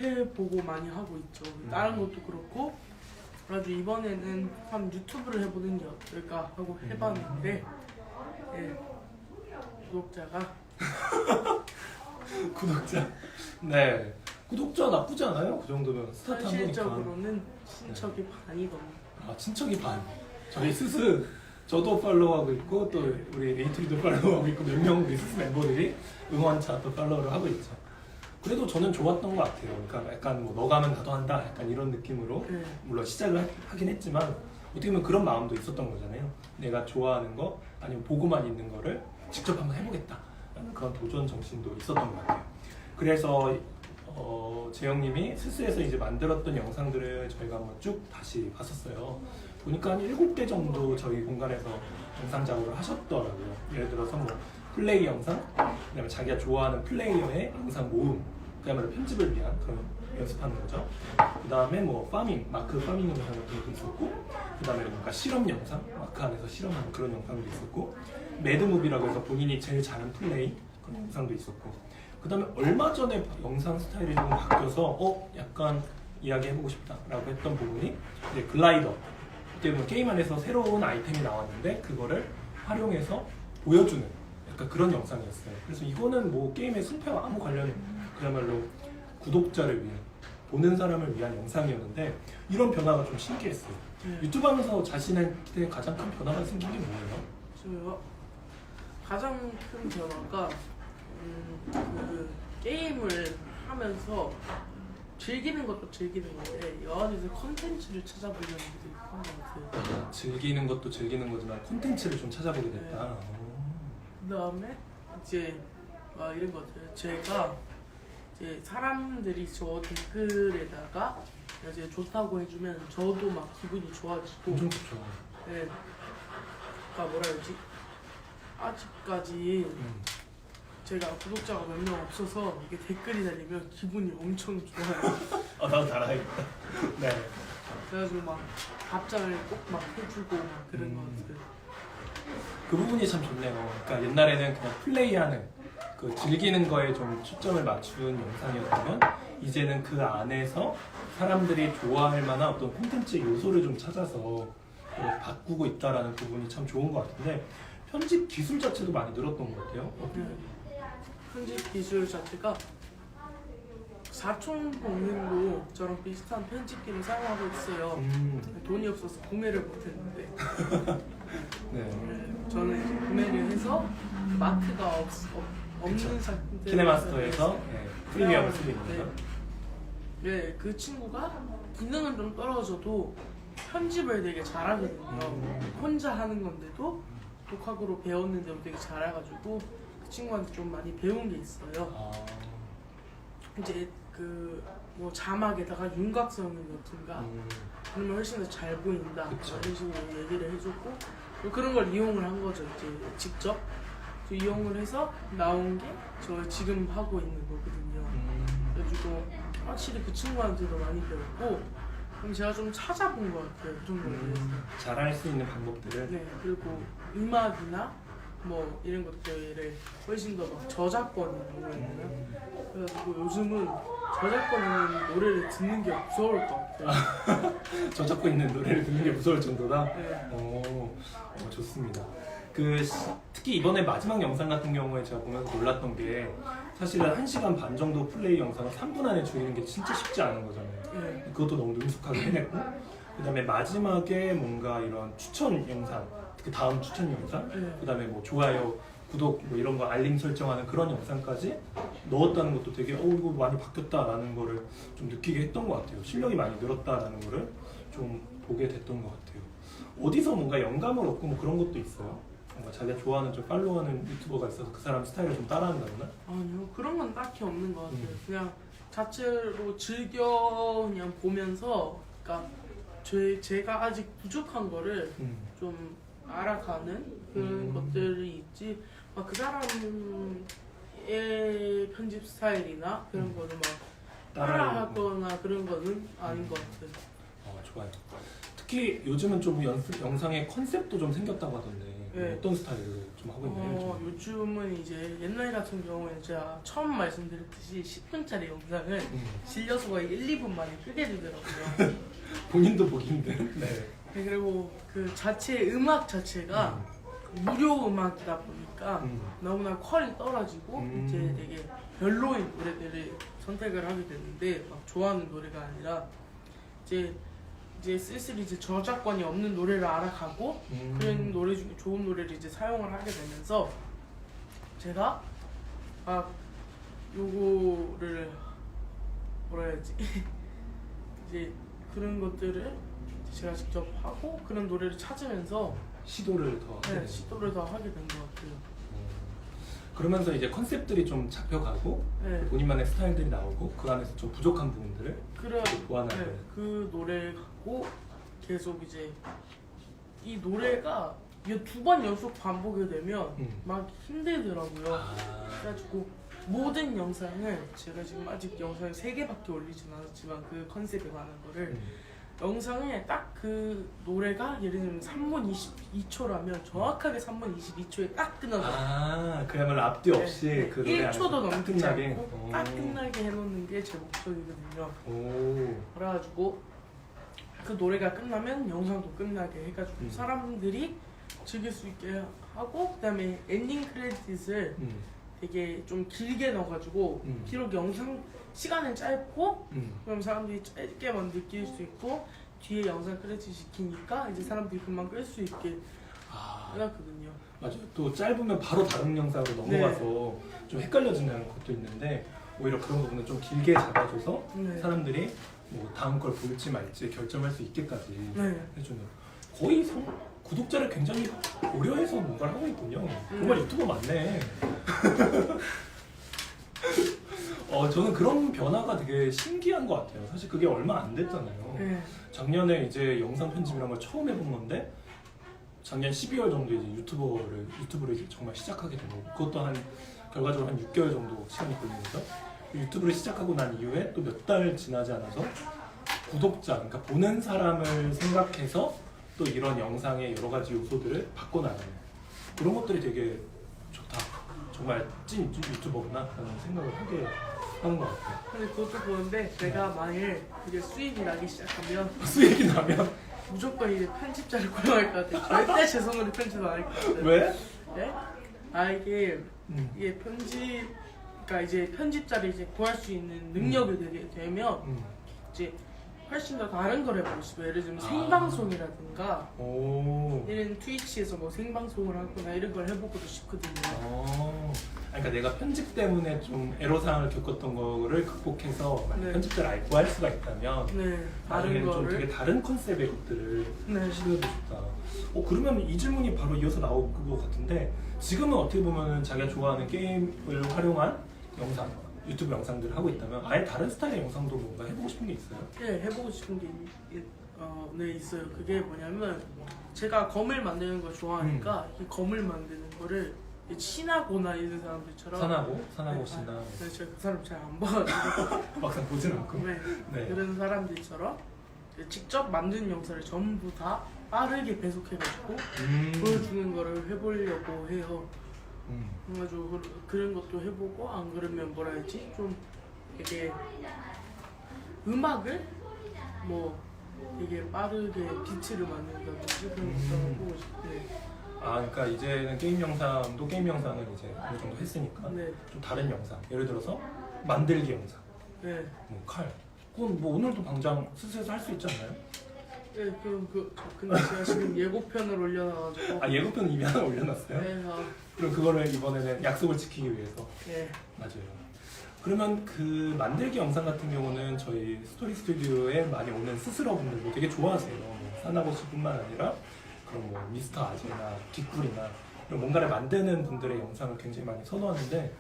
해보고 많이 하고 있죠. 다른 것도 그렇고 그래서 이번에는 한 유튜브를 해보는 게 어떨까 하고 해봤는데 구독자가 네, 구독자 나쁘지 않아요? 그 정도면 스타트 한 거니까. 현실적으로는 친척이 반이거든요. 친척이 반. 저희 스스 저도 팔로우하고 있고 또 우리 에이트리도 팔로우하고 있고 몇 명 우리 스스 멤버들이 응원차 또 팔로우를 하고 있죠. 그래도 저는 좋았던 것 같아요. 그러니까 약간 뭐 너가 하면 나도 한다 약간 이런 느낌으로 물론 시작을 하긴 했지만 어떻게 보면 그런 마음도 있었던 거잖아요. 내가 좋아하는 거 아니면 보고만 있는 거를 직접 한번 해보겠다 라는 그런 도전 정신도 있었던 것 같아요. 그래서 재영님이 스스에서 이제 만들었던 영상들을 저희가 한번 쭉 다시 봤었어요. 보니까 한 7개 정도 저희 공간에서 영상 작업을 하셨더라고요. 예를 들어서 뭐 플레이 영상, 그다음에 자기가 좋아하는 플레이어의 영상 모음, 그야말로 편집을 위한 그런 연습하는 거죠. 그다음에 뭐 파밍, 마크 파밍 영상 같은 것도 있었고, 그다음에 뭔가 실험 영상, 마크 안에서 실험하는 그런 영상도 있었고, 매드무비라고 해서 본인이 제일 잘하는 플레이 그런 영상도 있었고, 그다음에 얼마 전에 영상 스타일이 좀 바뀌어서 약간 이야기해보고 싶다라고 했던 부분이 이제 글라이더. 그때 뭐 게임 안에서 새로운 아이템이 나왔는데 그거를 활용해서 보여주는 약간 그런 영상이었어요. 그래서 이거는 뭐 게임의 승패와 아무 관련이 그야말로 구독자를 위한 보는 사람을 위한 영상이었는데 이런 변화가 좀 신기했어요. 유튜브 하면서 자신한테 가장 큰 변화가 생긴 게 뭐예요? 저요? 가장 큰 변화가 그 게임을 하면서 즐기는 것도 즐기는 건데 여러 가지 콘텐츠를 찾아보려는 게 되게 큰 것 같아요. 즐기는 것도 즐기는 거지만 콘텐츠를 좀 찾아보게 됐다. 그 다음에 이제 이런 것 같아요. 제가 이제 사람들이 저 댓글에다가 이제 좋다고 해주면 저도 막 기분이 좋아지고. 엄청 좋죠. 네. 그러니까 뭐라 해야지? 아직까지 제가 구독자가 몇 명 없어서 이게 댓글이 달리면 기분이 엄청 좋아요. 나도 달아야겠다. 네. 그래가지고 막 답장을 꼭 막 해주고 막 그런 것 같아요. 그 부분이 참 좋네요. 그러니까 옛날에는 그냥 플레이하는 그 즐기는 거에 좀 초점을 맞춘 영상이었다면 이제는 그 안에서 사람들이 좋아할 만한 어떤 콘텐츠 요소를 좀 찾아서 바꾸고 있다라는 부분이 참 좋은 것 같은데 편집 기술 자체도 많이 늘었던 것 같아요. 편집 기술 자체가 사촌 동생도 저랑 비슷한 편집기를 사용하고 있어요. 돈이 없어서 구매를 못했는데 네. 저는 이제 구매를 해서 마크가 없는 상태 키네마스터에서 프리미엄을 쓰고 있는 네. 거죠. 네, 그 친구가 기능은 좀 떨어져도 편집을 되게 잘하거든요. 혼자 하는 건데도 독학으로 배웠는데도 되게 잘해가지고 그 친구한테 좀 많이 배운 게 있어요. 이제 그 뭐 자막에다가 윤곽선을 넣든가 그러면 훨씬 더 잘 보인다 이런 식으로 얘기를 해줬고 그런 걸 이용을 한 거죠. 이제 직접 이용을 해서 나온 게 저 지금 하고 있는 거거든요. 그래가지고 확실히 그 친구한테도 많이 배웠고 그럼 제가 좀 찾아본 것 같아요. 그런 거에 대해서. 잘할 수 있는 방법들을. 네, 그리고 음악이나 뭐 이런 것들을 훨씬 더 막 저작권이라고 해야 되나? 그래가지고 요즘은 저작권 있는 노래를 듣는 게 무서울 것 같아요. 저작권 있는 노래를 듣는 게 무서울 정도다? 네. 좋습니다. 특히 이번에 마지막 영상 같은 경우에 제가 보면서 놀랐던 게 사실은 1시간 반 정도 플레이 영상을 3분 안에 줄이는 게 진짜 쉽지 않은 거잖아요. 네. 그것도 너무 능숙하게 해냈고 그 다음에 마지막에 뭔가 이런 추천 영상, 그 다음 추천 영상, 그 다음에 뭐 좋아요, 구독 뭐 이런 거 알림 설정하는 그런 영상까지 넣었다는 것도 되게 이거 많이 바뀌었다라는 거를 좀 느끼게 했던 것 같아요. 실력이 많이 늘었다라는 거를 좀 보게 됐던 것 같아요. 어디서 뭔가 영감을 얻고 뭐 그런 것도 있어요? 뭔가 자기가 좋아하는 좀 팔로우하는 유튜버가 있어서 그 사람 스타일을 좀 따라한다거나? 아니요, 그런 건 딱히 없는 것 같아요. 그냥 자체로 즐겨 그냥 보면서, 그러니까 제가 아직 부족한 거를 좀 알아가는 그런 것들이 있지. 막 그 사람의 편집 스타일이나 그런 거를 막 따라하거나 그런 거는 아닌 것 같아요. 좋아요. 특히 요즘은 좀 영상의 컨셉도 좀 생겼다고 하던데 네. 어떤 스타일로 좀 하고 있나요? 요즘은 이제 옛날 같은 경우에 제가 처음 말씀드렸듯이 10분짜리 영상을 실려서 거의 1, 2분 만에 끄게 되더라고요. 본인도 보기 힘든. 네. 네, 그리고 그 자체 음악 자체가 무료 음악이다 보니까 너무나 퀄이 떨어지고 이제 되게 별로인 노래들을 선택을 하게 되는데 막 좋아하는 노래가 아니라 이제 슬슬 이제 저작권이 없는 노래를 알아가고 그런 노래 중에 좋은 노래를 이제 사용을 하게 되면서 제가 막 요거를 뭐라 해야지 이제 그런 것들을 제가 직접 하고 그런 노래를 찾으면서 시도를 더 하게 된 것 같아요. 그러면서 이제 컨셉들이 좀 잡혀가고 본인만의 스타일들이 나오고 그 안에서 좀 부족한 부분들을 보완하는 그 노래 갖고 계속 이제 이 노래가 2번 연속 반복이 되면 막 힘들더라고요. 그래가지고 모든 영상을 제가 지금 아직 영상을 3개밖에 올리진 않았지만 그 컨셉에 관한 거를 영상에 딱 그 노래가 예를 들면 3분 22초라면 정확하게 3분 22초에 딱 끝나서 그야말로 앞뒤 없이 그 노래 1초도 넘지 끝나게 않고 딱 끝나게 해놓는 게 제 목적이거든요. 그래가지고 그 노래가 끝나면 영상도 끝나게 해가지고 사람들이 즐길 수 있게 하고 그다음에 엔딩 크레딧을 되게 좀 길게 넣어가지고 비록 영상 시간은 짧고 그럼 사람들이 짧게만 느낄 수 있고 뒤에 영상 크레딧 시키니까 이제 사람들이 금방 끌 수 있게 해놨거든요. 맞아요. 또 짧으면 바로 다른 영상으로 넘어가서 좀 헷갈려지는 것도 있는데 오히려 그런 부분은 좀 길게 잡아줘서 사람들이 뭐 다음 걸 볼지 말지 결정할 수 있게까지 해주는 거의 구독자를 굉장히 고려해서 뭔가를 하고 있군요. 정말 유튜버 맞네. 저는 그런 변화가 되게 신기한 것 같아요. 사실 그게 얼마 안 됐잖아요. 네. 작년에 이제 영상 편집이란 걸 처음 해본 건데 작년 12월 정도에 이제 유튜브를 이제 정말 시작하게 된 거고 그것도 결과적으로 한 6개월 정도 시간이 걸린 거죠. 유튜브를 시작하고 난 이후에 또 몇 달 지나지 않아서 구독자, 그러니까 보는 사람을 생각해서 또 이런 영상의 여러 가지 요소들을 바꿔나가는 그런 것들이 되게 좋다. 정말 찐 유튜버구나 라는 생각을 하게 하는 것 같아요. 근데 그것도 그런데 내가 만일 이제 수익이 나기 시작하면 수익이 나면 무조건 이제 편집자를 고용할 것 같아요. 절대 제 손으로 편집 안 할 것 같아요. 왜? 네? 이게 그러니까 이제 편집자를 이제 구할 수 있는 능력이 되게 되면 이제 훨씬 더 다른 걸 해보고 싶어요. 예를 들면 생방송이라든가 이런 트위치에서 뭐 생방송을 하거나 이런 걸 해보고도 싶거든요. 그러니까 내가 편집 때문에 좀 애로사항을 겪었던 거를 극복해서 네. 편집자를 아예 구할 수가 있다면 네, 다른 나중에는 좀 거를 되게 다른 컨셉의 것들을 네. 시도해보고 싶다. 그러면 이 질문이 바로 이어서 나올 것 같은데 지금은 어떻게 보면 자기가 좋아하는 게임을 활용한 영상, 유튜브 영상들을 하고 있다면 아예 다른 스타일의 영상도 뭔가 해보고 싶은 게 있어요? 네, 해보고 싶은 게 네, 있어요. 그게 뭐냐면 제가 검을 만드는 걸 좋아하니까 이 검을 만드는 거를 신하고나 이런 사람들처럼 산하고 네, 신나 네, 제가 그 사람 잘 안 봐가지고 막상 보진 않고 네, 네. 그런 사람들처럼 직접 만든 영상을 전부 다 빠르게 배속해가지고 보여주는 거를 해보려고 해요. 그래가지고 그런 것도 해보고 안 그러면 뭐라 해야지 좀 되게 음악을 뭐 되게 빠르게 비트를 만든다든지 그런 것도 해보고 싶네. 그러니까 이제는 게임 영상도 게임 영상을 이제 어느 정도 했으니까 네. 좀 다른 영상 예를 들어서 만들기 영상 네. 뭐 칼 그건 뭐 오늘도 당장 스스에서 할 수 있지 않나요? 네, 근데 제가 지금 예고편을 올려놔가지고 예고편 이미 하나 올려놨어요? 네, 그럼 그거를 이번에는 약속을 지키기 위해서 네. 맞아요. 그러면 그 만들기 영상 같은 경우는 저희 스토리 스튜디오에 많이 오는 스스로 분들도 되게 좋아하세요. 뭐 사나고씨뿐만 아니라 그런 뭐 미스터 아재나 뒷굴이나 이런 뭔가를 만드는 분들의 영상을 굉장히 많이 선호하는데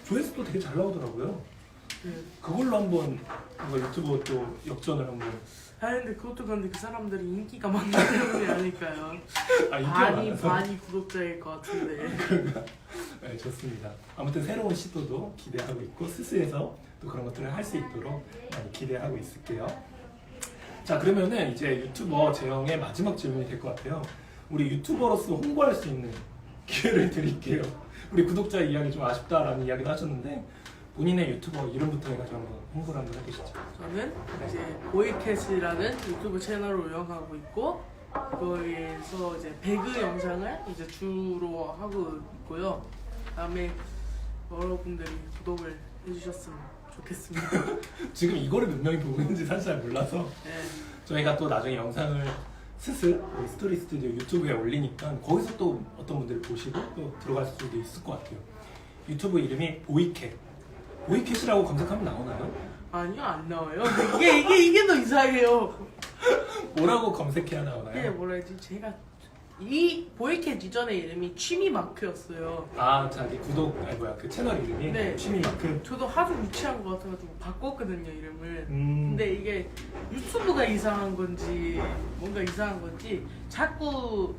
조회수도 되게 잘 나오더라고요. 네. 그걸로 한번 유튜브 또 역전을 한번. 근데 그것도 그런데 그 사람들이 인기가 많기 때문이 아닐까요? 인기가 많아서. 많이 구독자일 것 같은데. 그런가? 네, 좋습니다. 아무튼 새로운 시도도 기대하고 있고 스스에서 또 그런 것들을 할 수 있도록 많이 기대하고 있을게요. 자, 그러면은 이제 유튜버 재영의 마지막 질문이 될 것 같아요. 우리 유튜버로서 홍보할 수 있는 기회를 드릴게요. 우리 구독자 이야기 좀 아쉽다라는 이야기도 하셨는데 본인의 유튜버 이름부터 해가지고 한번 홍보를 한번 해보시죠. 저는 이제 보이캣이라는 유튜브 채널을 운영하고 있고 거기에서 이제 배그 영상을 이제 주로 하고 있고요. 그다음에 여러분들이 구독을 해주셨으면 좋겠습니다. 지금 이거를 몇 명이 보고 있는지 사실 잘 몰라서 네. 저희가 또 나중에 영상을 우리 스토리 스튜디오 유튜브에 올리니까 거기서 또 어떤 분들이 보시고 또 들어갈 수도 있을 것 같아요. 유튜브 이름이 보이캣. 보이캣이라고 검색하면 나오나요? 아니요, 안 나와요. 이게 더 이상해요. 뭐라고 검색해야 이게 나오나요? 뭐라 해야지? 제가 이 보이캣 이전의 이름이 취미 마크였어요. 자기 그 채널 이름이 네. 취미 마크. 저도 하도 유치한 것 같아가지고 바꿨거든요, 이름을. 근데 근데 이게 유튜브가 이상한 건지 뭔가 이상한 건지 자꾸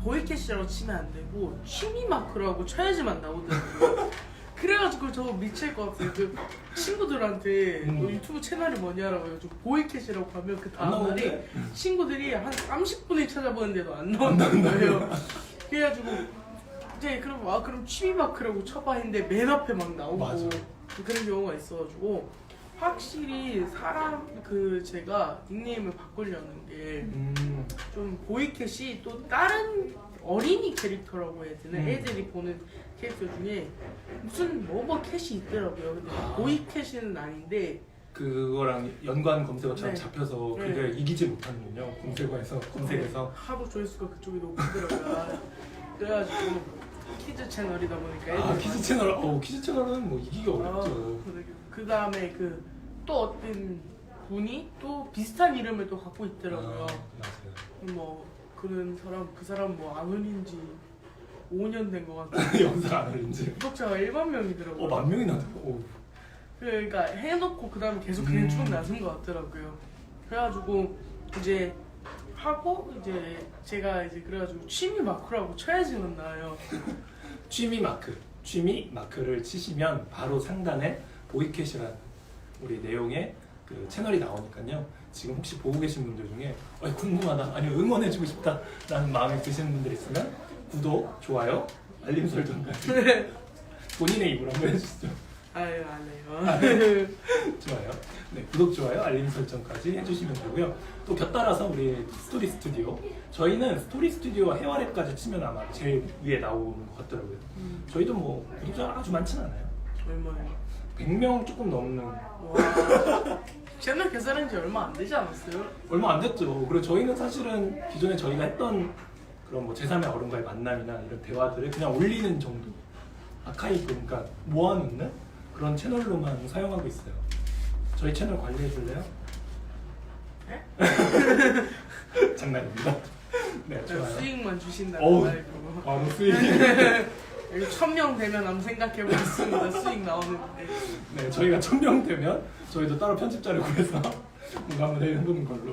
보이캣이라고 치면 안 되고 취미 마크라고 쳐야지만 나오더라고요. 그래가지고 저 미칠 것 같아요. 그 친구들한테 너 유튜브 채널이 뭐냐라고 해가지고 보이캣이라고 하면 그 다음날에 친구들이 한 30분을 찾아보는데도 안 나온다는 거예요. 그래가지고 이제 그럼 취미 마크라고 쳐봐 했는데 맨 앞에 막 나오고 맞아. 그런 경우가 있어가지고 확실히 제가 닉네임을 바꾸려는 게 좀 보이캣이 또 다른 어린이 캐릭터라고 해야 되나? 애들이 보는 캐릭터 중에 무슨 뭐뭐 캣이 있더라고요. 근데 보이캣은 아닌데 그거랑 연관 검색어처럼 네. 잡혀서 네. 그게 이기지 못하는군요. 검색에서. 하도 조회수가 그쪽이 높더라고요. 그래가지고 키즈 채널이다 보니까 키즈 채널. 키즈 채널은 뭐 이기기 어렵죠. 그 다음에 또 어떤 분이 또 비슷한 이름을 또 갖고 있더라고요. 맞아요. 뭐 그 사람 뭐 안 올린지 5년 된 것 같아요. 영상 안 올린지. 구독자가 1만 명이더라고요. 10,000명이나 돼요. 그러니까 해놓고 그 다음에 계속 그냥 쭉 나선 것 같더라고요. 그래가지고 이제 하고 이제 제가 이제 그래가지고 취미 마크라고 쳐야지만 나와요. 취미 마크를 치시면 바로 상단에 보이캣이라는 우리 내용의 그 채널이 나오니까요. 지금 혹시 보고 계신 분들 중에 궁금하다, 아니면 응원해주고 싶다라는 마음이 드시는 분들 있으면 구독, 좋아요, 알림 설정까지 본인의 입으로 한번 해주시죠. 아유, 안 해요. 좋아요. 네, 구독, 좋아요, 알림 설정까지 해주시면 되고요. 또 곁따라서 우리 스토리 스튜디오, 저희는 스토리 스튜디오와 해와랩까지 치면 아마 제일 위에 나오는 것 같더라고요. 저희도 뭐 구독자 아주 많진 않아요. 얼마예요? 100명 조금 넘는. 와, 채널 개설한 지 얼마 안 되지 않았어요? 얼마 안 됐죠. 그리고 저희는 사실은 기존에 저희가 했던 그런 뭐 제3의 어른과의 만남이나 이런 대화들을 그냥 올리는 정도, 아카이브, 그러니까 모아놓는 그런 채널로만 사용하고 있어요. 저희 채널 관리해 줄래요? 네? 장난입니다. 네, 좋아요. 수익만 주신다고 어우, 말고. 바로 수익. 여기 1000명 되면 한번 생각해보겠습니다. 수익 나오는데. 네, 저희가 1000명 되면 저희도 따로 편집자를 구해서 뭔가 한번 해보는 걸로.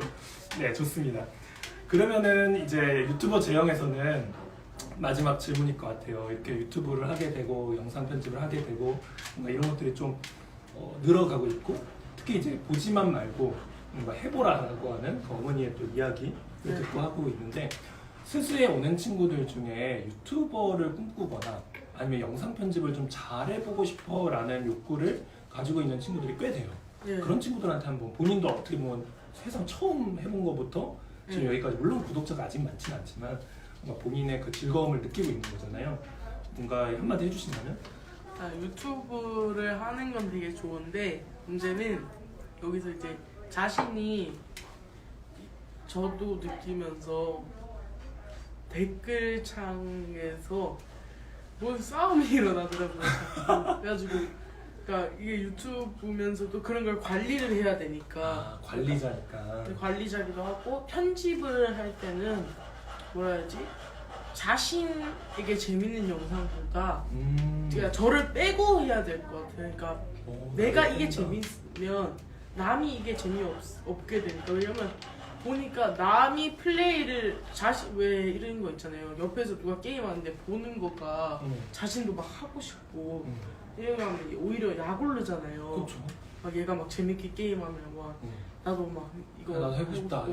네, 좋습니다. 그러면은 이제 유튜버 제형에서는 마지막 질문일 것 같아요. 이렇게 유튜브를 하게 되고 영상 편집을 하게 되고 뭔가 이런 것들이 좀 늘어가고 있고, 특히 이제 보지만 말고 뭔가 해보라고 하는 그 어머니의 또 이야기를 듣고 하고 있는데, 스스에 오는 친구들 중에 유튜버를 꿈꾸거나 아니면 영상 편집을 좀 잘해보고 싶어라는 욕구를 가지고 있는 친구들이 꽤 돼요. 네. 그런 친구들한테 한번 본인도 어떻게 보면 세상 처음 해본 것부터 지금 여기까지, 물론 구독자가 아직 많지는 않지만 뭔가 본인의 그 즐거움을 느끼고 있는 거잖아요. 뭔가 한마디 해주신다면? 유튜브를 하는 건 되게 좋은데 문제는 여기서 이제 자신이, 저도 느끼면서 댓글창에서 뭐 싸움이 일어나더라고요. 자꾸. 그래가지고 그러니까 이게 유튜브면서도 그런 걸 관리를 해야 되니까, 관리자니까. 관리자기도 하고, 편집을 할 때는 뭐라 해야지, 자신에게 재밌는 영상보다 그러니까 저를 빼고 해야 될 것 같아요. 그러니까 내가 이게 재밌으면 남이 이게 재미없게 되니까. 왜냐면 보니까 남이 플레이를 왜 이런 거 있잖아요. 옆에서 누가 게임하는데 보는 거가 자신도 막 하고 싶고 이러면 오히려 약올르잖아요. 그렇죠. 막 얘가 막 재밌게 게임하면 막 나도 막 이거 나도 해보고 싶다.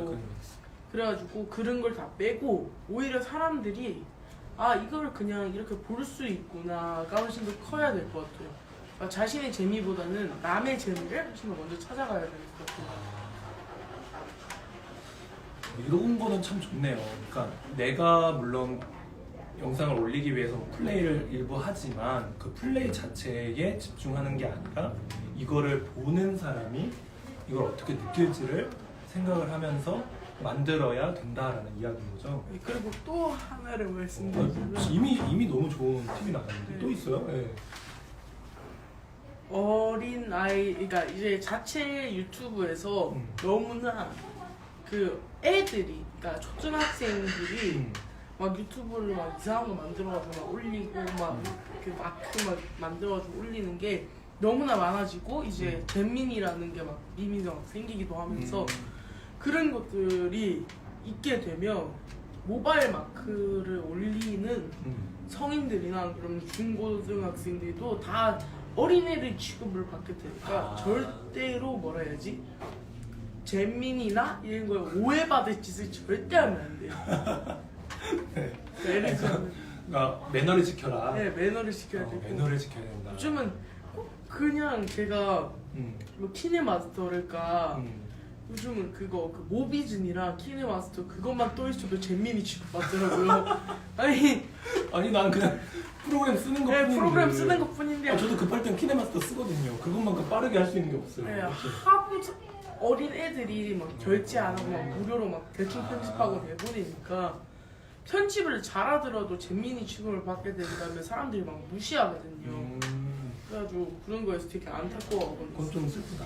그래가지고 그런 걸 다 빼고 오히려 사람들이 이걸 그냥 이렇게 볼 수 있구나가 훨씬 더 커야 될 것 같아요. 그러니까 자신의 재미보다는 남의 재미를 훨씬 더 먼저 찾아가야 될 것 같아요. 이런 거는 참 좋네요. 그러니까 내가 물론 영상을 올리기 위해서 플레이를 일부 하지만 그 플레이 자체에 집중하는 게 아니라 이거를 보는 사람이 이걸 어떻게 느낄지를 생각을 하면서 만들어야 된다라는 이야기인 거죠. 그리고 또 하나를 말씀드리자면 이미 너무 좋은 팁이 나갔는데 네. 또 있어요? 네. 어린 아이, 그러니까 이제 자체 유튜브에서 너무나 그 애들이, 그러니까 초등학생들이 막 유튜브를 막 이상한 거 만들어가지고 막 올리고 막 그 마크 막 만들어가지고 올리는 게 너무나 많아지고, 이제 잼민이라는 게 막 밈이 막 생기기도 하면서 그런 것들이 있게 되면 모바일 마크를 올리는 성인들이나 그런 중고등학생들도 다 어린애들 취급을 받게 되니까 절대로 뭐라 해야지, 잼민이나 이런 거에 오해받을 짓을 절대 하면 안 돼요. 네. 그러니까 예를 들면 그러니까 매너를 지켜라. 네, 매너를 지켜야 되고, 매너를 지켜야 된다. 요즘은 그냥 제가 뭐 키네마스터랄까 요즘은 그거 그 모비즌이랑 키네마스터 그것만 떠 있어도 잼민이 취급받더라고요. 아니 나는 그냥 프로그램 쓰는 것 네, 뿐인데. 프로그램 쓰는 것 뿐인데 저도 급할 땐 키네마스터 쓰거든요. 그것만큼 빠르게 할 수 있는 게 없어요. 네, 그렇죠? 하부 어린 애들이 막 결제 안 하고 막 무료로 막 대충 편집하고 내보내니까 편집을 잘하더라도 잼민이 취급을 받게 된다면 사람들이 막 무시하거든요. 그래가지고 그런 거에서 되게 안타까워하거든요. 그건 좀 슬프다.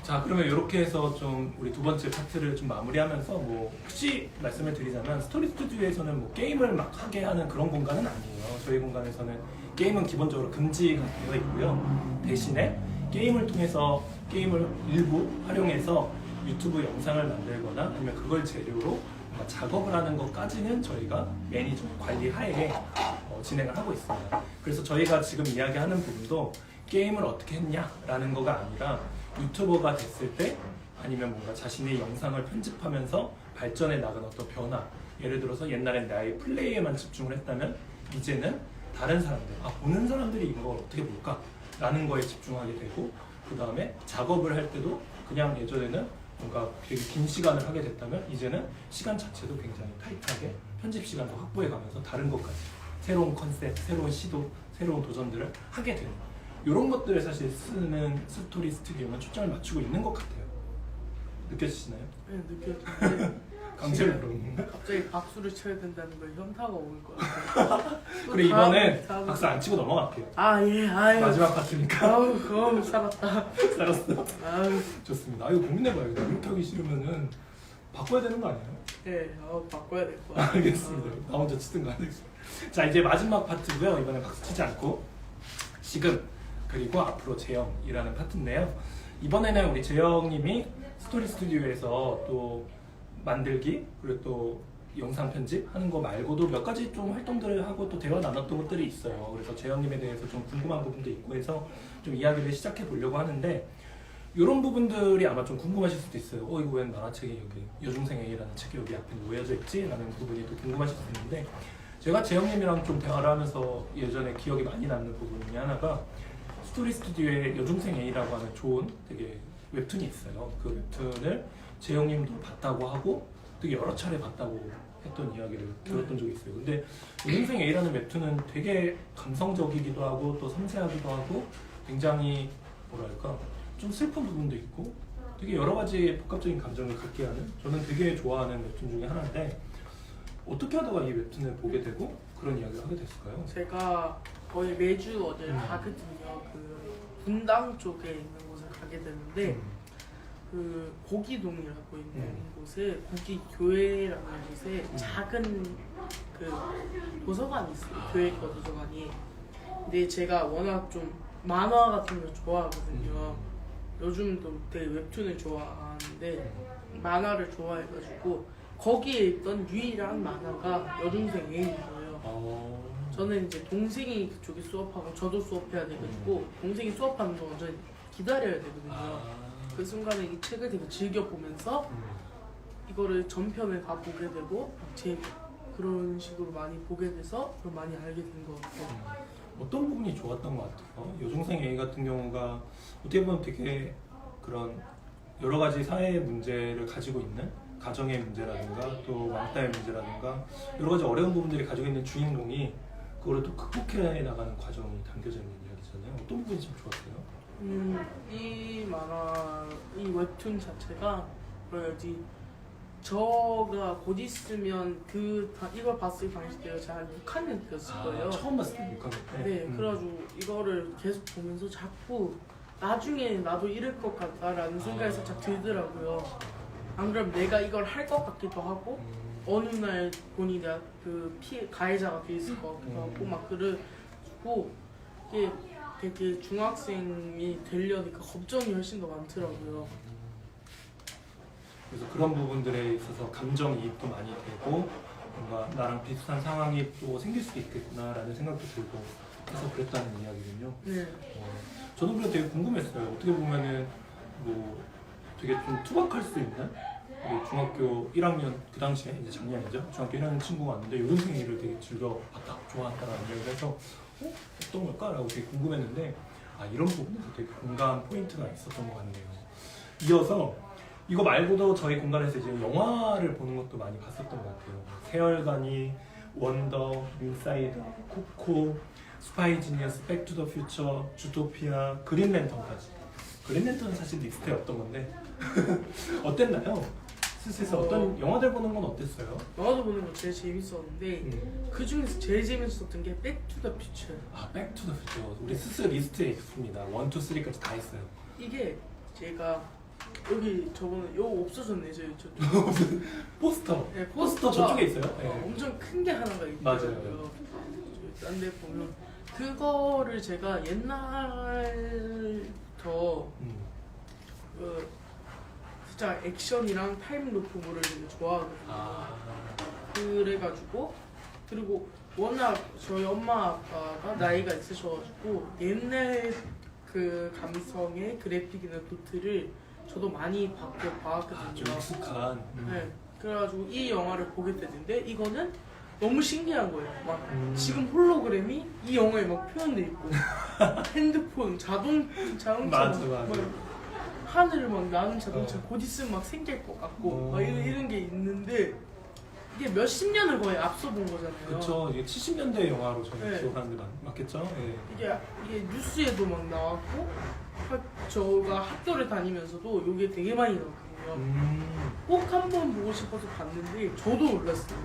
자, 그러면 이렇게 해서 좀 우리 두 번째 파트를 좀 마무리하면서 뭐 혹시 말씀을 드리자면 스토리 스튜디오에서는 뭐 게임을 막 하게 하는 그런 공간은 아니에요. 저희 공간에서는 게임은 기본적으로 금지가 되어 있고요. 대신에 게임을 통해서 게임을 일부 활용해서 유튜브 영상을 만들거나 아니면 그걸 재료로 뭔가 작업을 하는 것까지는 저희가 매니저 관리 하에 진행을 하고 있습니다. 그래서 저희가 지금 이야기하는 부분도 게임을 어떻게 했냐라는 거가 아니라 유튜버가 됐을 때 아니면 뭔가 자신의 영상을 편집하면서 발전해 나간 어떤 변화, 예를 들어서 옛날엔 나의 플레이에만 집중을 했다면 이제는 다른 사람들, 보는 사람들이 이걸 어떻게 볼까? 라는 거에 집중하게 되고 그 다음에 작업을 할 때도 그냥 예전에는 뭔가 되게 긴 시간을 하게 됐다면 이제는 시간 자체도 굉장히 타이트하게 편집 시간도 확보해 가면서 다른 것까지 새로운 컨셉, 새로운 시도, 새로운 도전들을 하게 되는 이런 것들을 사실 쓰는 스토리 스튜디오는 초점을 맞추고 있는 것 같아요. 느껴지시나요? 네, 느껴지는데 강제로 그러는 갑자기 박수를 쳐야 된다는 걸 현타가 오는 것 같아요. 그래 이번엔 박수 안 치고 넘어갈게요. 예, 아유. 마지막 파트니까. 아우, 살았다. 살았어. 아유. 좋습니다. 이거 고민해봐야겠다. 이렇게 하기 싫으면은 바꿔야 되는 거 아니에요? 네, 바꿔야 될 것 같아요. 알겠습니다. 나 혼자 치든가 하겠습니다. 자 이제 마지막 파트고요. 이번엔 박수 치지 않고 지금 그리고 앞으로 재영이라는 파트인데요. 이번에는 우리 재영님이 스토리 스튜디오에서 또 만들기 그리고 또 영상 편집 하는 거 말고도 몇 가지 좀 활동들을 하고 또 대화 나눴던 것들이 있어요. 그래서 재영님에 대해서 좀 궁금한 부분도 있고 해서 좀 이야기를 시작해 보려고 하는데 이런 부분들이 아마 좀 궁금하실 수도 있어요. 이거 왜 만화책이 여기 여중생 A라는 책이 여기 앞에 놓여져 있지? 라는 부분이 또 궁금하실 수 있는데 제가 재영님이랑 좀 대화를 하면서 예전에 기억이 많이 남는 부분 중에 하나가 스토리 스튜디오에 여중생 A라고 하는 좋은 되게 웹툰이 있어요. 그 웹툰을 재영님도 봤다고 하고 되게 여러 차례 봤다고 했던 이야기를 들었던 적이 있어요. 근데 여중생 A라는 웹툰은 되게 감성적이기도 하고 또 섬세하기도 하고 굉장히 뭐랄까 좀 슬픈 부분도 있고 되게 여러 가지 복합적인 감정을 갖게 하는 저는 되게 좋아하는 웹툰 중에 하나인데 어떻게 하다가 이 웹툰을 보게 되고 그런 이야기를 하게 됐을까요? 제가 거의 매주 어딜 가거든요. 그 분당 쪽에 있는 곳을 가게 되는데 그 고기동이라고 있는 곳에 고기교회라는 곳에 작은 그 도서관이 있어요. 교회과 도서관이. 근데 제가 워낙 좀 만화 같은 걸 좋아하거든요. 요즘도 되게 웹툰을 좋아하는데 만화를 좋아해가지고 거기에 있던 유일한 만화가 여중생 A인 거예요. 저는 이제 동생이 그쪽에 수업하고 저도 수업해야 돼가지고 동생이 수업하는 동안 저는 기다려야 되거든요. 그 순간에 이 책을 되게 즐겨보면서 이거를 전편을 다 보게 되고 그런 식으로 많이 보게 돼서 그걸 많이 알게 된 것 같아요. 어떤 부분이 좋았던 것 같아요? 여중생 A 같은 경우가 어떻게 보면 되게 그런 여러 가지 사회의 문제를 가지고 있는 가정의 문제라든가 또 왕따의 문제라든가 여러 가지 어려운 부분들이 가지고 있는 주인공이 그거를 또 극복해 나가는 과정이 담겨져 있는 이야기잖아요. 어떤 부분이 좀 좋았어요? 이 만화, 이 웹툰 자체가 뭐야지 저가 곧 있으면 이걸 봤을 당시 때가 제가 한 6학년 때였을 거예요. 처음 봤을 때 6학년 때? 네, 그래가지고 이거를 계속 보면서 자꾸 나중에 나도 이럴 것 같다라는 생각이 살짝 들더라고요. 안 그러면 내가 이걸 할 것 같기도 하고 어느 날 본인이 내가 가해자가 돼 있을 것 같기도 하고 막 그래가지고 이게 되게 중학생이 되려니까 걱정이 훨씬 더 많더라고요. 그래서 그런 부분들에 있어서 감정이입도 많이 되고 뭔가 나랑 비슷한 상황이 또 생길 수도 있겠구나라는 생각도 들고 해서 그랬다는 이야기군요. 네. 저도 그래 되게 궁금했어요. 어떻게 보면은 뭐 되게 좀 투박할 수 있는 우리 중학교 1학년 그 당시에 이제 작년이죠. 중학교 1학년 친구가 왔는데 여중생 A를 되게 즐겨봤다, 좋아한다라는 이야기를 해서 어떤 걸까라고 되게 궁금했는데 이런 부분에서 되게 공감 포인트가 있었던 것 같네요. 이어서 이거 말고도 저희 공간에서 이제 영화를 보는 것도 많이 봤었던 것 같아요. 세월간이, 원더, 인사이더, 코코, 스파이 지니어스, 백투더 퓨처, 주토피아, 그린랜턴까지. 그린랜턴은 사실 리스트에 없던 건데 어땠나요? 스스에서 어떤 영화들 보는 건 어땠어요? 영화도 보는 거 제일 재밌었는데 그 중에서 제일 재밌었던 게 백투더 퓨처. 백투더 퓨처. 우리 스스 리스트에 있습니다. 1, 2, 3까지 다 있어요. 이게 제가 여기 저번에 요거 없어졌네 저쪽. 포스터. 네, 포스터 저쪽에 있어요. 네. 엄청 큰 게 하나가 있더라고요. 딴 데 보면 그거를 제가 옛날 때부터 그 진짜 액션이랑 타임루프물을 되게 좋아하거든요. 그래가지고 그리고 워낙 저희 엄마 아빠가 나이가 있으셔가지고 옛날 그 감성의 그래픽이나 도트를 저도 많이 봐왔거든요. 좀 익숙한. 네. 그래가지고 이 영화를 보게 됐는데 이거는 너무 신기한 거예요. 막 지금 홀로그램이 이 영화에 막 표현돼 있고 핸드폰, 자동차 맞아. 막 하늘을 막 나는 자동차 곧 있으면 막 생길 것 같고 막 이런 게 있는데 이게 몇십 년을 거의 앞서 본 거잖아요. 그렇죠. 이게 70년대 영화로 저는 네. 기억하는데 맞겠죠? 네. 이게 뉴스에도 막 나왔고 저가 학교를 다니면서도 이게 되게 많이 나왔거든요. 꼭 한번 보고 싶어서 봤는데 저도 놀랐어요.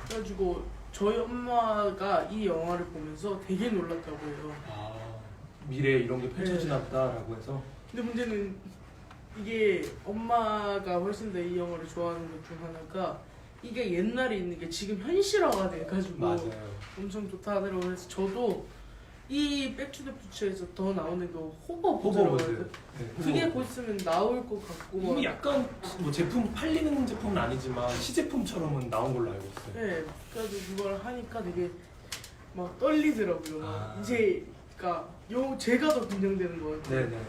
그래가지고 저희 엄마가 이 영화를 보면서 되게 놀랐다고 해요. 미래에 이런 게 펼쳐지나 보다라고 해서. 근데 문제는 이게 엄마가 훨씬 더 이 영화를 좋아하는 것 중 하나가 이게 옛날에 있는 게 지금 현실화가 돼가지고 맞아요. 엄청 좋다 하더라고요. 그래서 저도 이 백투더퓨처에서 더 나오는 그 호버보드 그게 곧 있으면 나올 것 같고 이미 약간 뭐 제품 팔리는 제품은 아니지만 시제품처럼은 나온 걸로 알고 있어요. 네, 그래서 그걸 하니까 되게 막 떨리더라고요. 막 이제 그러니까 제가 더 긴장되는 것 같아요. 네네.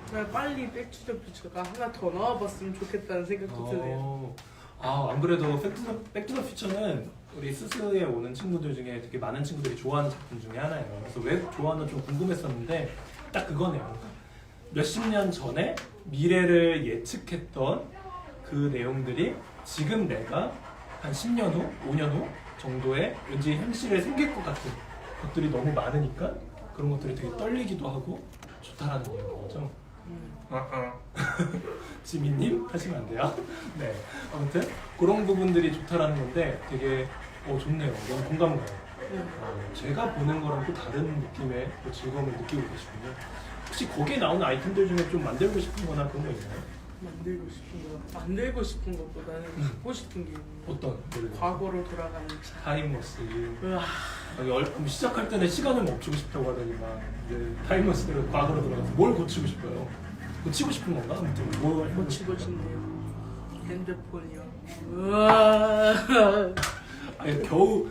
그냥 빨리 백투더퓨처가 하나 더 나와봤으면 좋겠다는 생각도 드네요. 안 그래도 백투더퓨처는 우리 스스에 오는 친구들 중에 되게 많은 친구들이 좋아하는 작품 중에 하나예요. 그래서 왜 좋아하는지 좀 궁금했었는데 딱 그거네요. 몇십 년 전에 미래를 예측했던 그 내용들이 지금 내가 한 10년 후, 5년 후 정도에 왠지 현실에 생길 것 같은 것들이 너무 많으니까 그런 것들이 되게 떨리기도 하고 좋다라는 거죠. 지민님 하시면 안 돼요. 네, 아무튼 그런 부분들이 좋다라는 건데 되게 좋네요. 너무 공감 가요. 제가 보는 거랑 또 다른 느낌의 또 즐거움을 느끼고 계시군요. 혹시 거기에 나오는 아이템들 중에 좀 만들고 싶은 거나 그런 거 있나요? 만들고 싶은 것보다는 갖고 싶은 게 있는 어떤? 과거로 돌아가는 차. 타임머신. 으아. 시작할 때는 시간을 멈추고 싶다고 하더니만 이제 타임머신으로 과거로 돌아가서 뭘 고치고 싶어요? 고치고 싶은 건가? 아무튼 뭘 고치고 싶네요. 핸드폰이요. 으아. 아니 겨우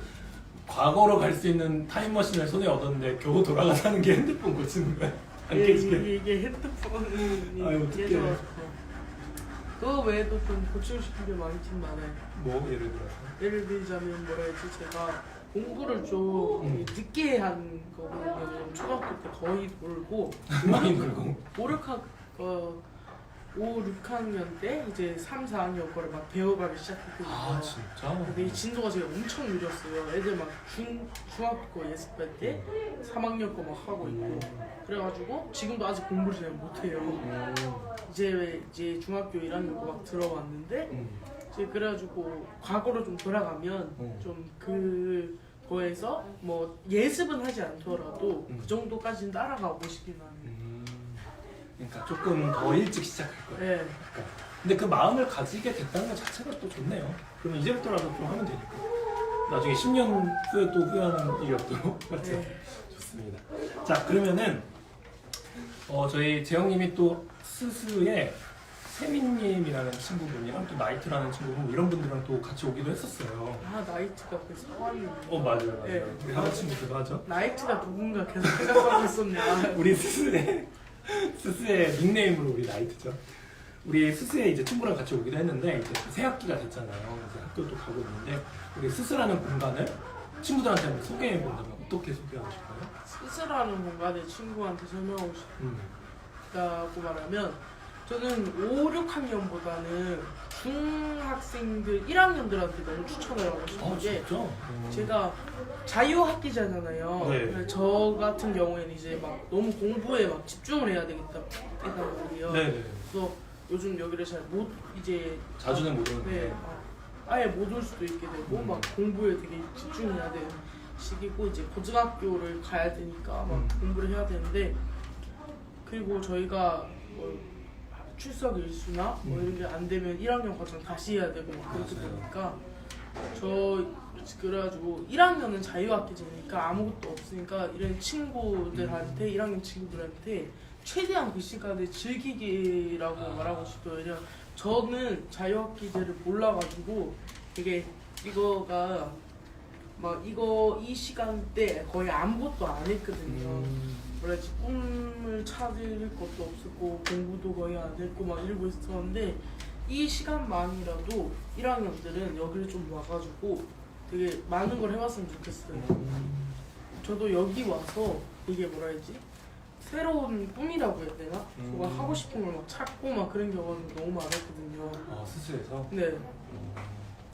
과거로 갈 수 있는 타임머신을 손에 얻었는데 겨우 돌아가서 하는 게 핸드폰 고치는 거야? 안 깨지게? 이게 핸드폰이 아유, 어떡해. 깨져가지고 그 외에도 좀 고치고 싶은 게 많긴 많아요. 뭐 예를 들어서? 예를 들자면 뭐라 해야지, 제가 공부를 좀 늦게 한 거거든요. 초등학교 때 거의 놀고 많이 놀고 5, 6학년 때 이제 3, 4학년 거를 막 배워가기 시작했거든요. 진짜? 근데 이 진도가 제가 엄청 느렸어요. 애들 막 중학교 예습할 때 3학년 거 막 하고 있고 그래가지고 지금도 아직 공부를 잘 못해요. 이제 중학교 1학년 거 막 들어왔는데 이제 그래가지고 과거로 좀 돌아가면 좀 그거에서 뭐 예습은 하지 않더라도 그 정도까지는 따라가고 싶긴 하네요. 그러니까 조금 더 일찍 시작할 거예요. 네. 그러니까. 근데 그 마음을 가지게 됐다는 것 자체가 또 좋네요. 그러면 이제부터라도 좀 하면 되니까. 나중에 10년 후에 또 후회하는 일이 없도록. 맞죠? 네. 좋습니다. 자, 그러면은 저희 재영님이 또 스스의 세민님이라는 친구분이랑 또 나이트라는 친구분 이런 분들이랑 또 같이 오기도 했었어요. 나이트가 그 사람이. 맞아요. 네. 우리 하나 친구들도 하죠. 나이트가 누군가 계속 생각하고 있었냐. 우리 스스의 닉네임으로 우리 나이트죠. 우리 스스에 이제 친구랑 같이 오기도 했는데 이제 새 학기가 됐잖아요. 이제 학교도 가고 있는데 우리 스스라는 공간을 친구들한테 한번 소개해 본다면 어떻게 소개하고 싶어요? 스스라는 공간을 친구한테 설명하고 싶다고 말하면 저는 5, 6학년보다는 중학생들 1학년들한테 너무 추천을 하고 싶은 게 진짜? 제가 자유학기자잖아요. 네. 저 같은 경우에는 이제 막 너무 공부에 막 집중을 해야 되겠단 말이에요. 네네. 그래서 요즘 여기를 잘 못 이제 자주는 못 오는데. 네, 아예 못 올 수도 있게 되고 막 공부에 되게 집중해야 되는 시기고 이제 고등학교를 가야 되니까 막 공부를 해야 되는데 그리고 저희가 뭐 출석 일수나 뭐 이런 게 안 되면 1학년 과정 다시 해야 되고 막 그렇게 맞아요. 되니까 저 그래가지고 1학년은 자유학기제니까 아무것도 없으니까 이런 친구들한테 1학년 친구들한테 최대한 그 시간을 즐기기라고 말하고 싶어요. 왜냐면 저는 자유학기제를 몰라가지고 이게 이거가 막 이 시간대 거의 아무것도 안 했거든요. 뭐라지 꿈을 찾을 것도 없었고 공부도 거의 안 했고 막 이러고 있었는데 이 시간만이라도 1학년들은 여기를 좀 와가지고 되게 많은 걸 해봤으면 좋겠어요. 저도 여기 와서 이게 뭐라 해야지 새로운 꿈이라고 해야 되나? 뭔가 하고 싶은 걸 막 찾고 막 그런 경우는 너무 많았거든요. 아 스스에서? 네.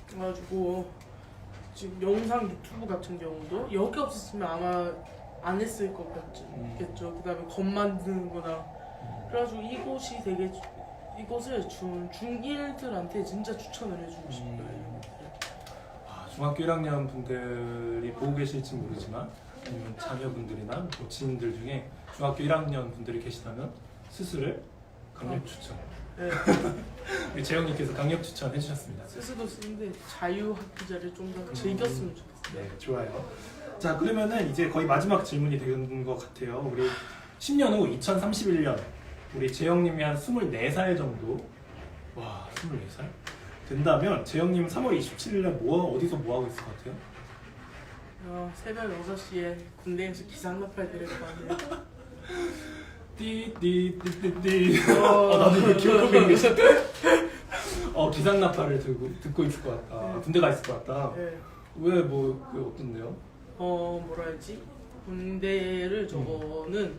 그래가지고 지금 영상 유튜브 같은 경우도 여기 없었으면 아마 안 했을 것 같겠죠. 그다음에 건 만드는 거나 그래가지고 이곳을 중1들한테 진짜 추천을 해주고 싶어요. 중학교 1학년 분들이 보고 계실지 모르지만 아니면 자녀분들이나 뭐 지인들 중에 중학교 1학년 분들이 계시다면 스스를 강력 추천. 네. 우리 재영님께서 강력 추천해 주셨습니다. 스스도 쓰는데 자유학기제를 좀 더 즐겼으면 좋겠어요. 네, 좋아요. 자, 그러면은 이제 거의 마지막 질문이 되는 것 같아요. 우리 10년 후 2031년 우리 재영님이 한 24살 정도, 와 24살? 된다면 재영님 3월 27일날 어디서 뭐 하고 있을 것 같아요? 새벽 6시에 군대에서 기상나팔 들을 거 아니에요. 띠띠띠띠띠. 나도 이거 기억하고 있는 게 기상나팔을 듣고 있을 것 같다. 네. 군대 가 있을 것 같다. 네. 왜 어떤데요? 뭐라 해야지? 군대를 저거는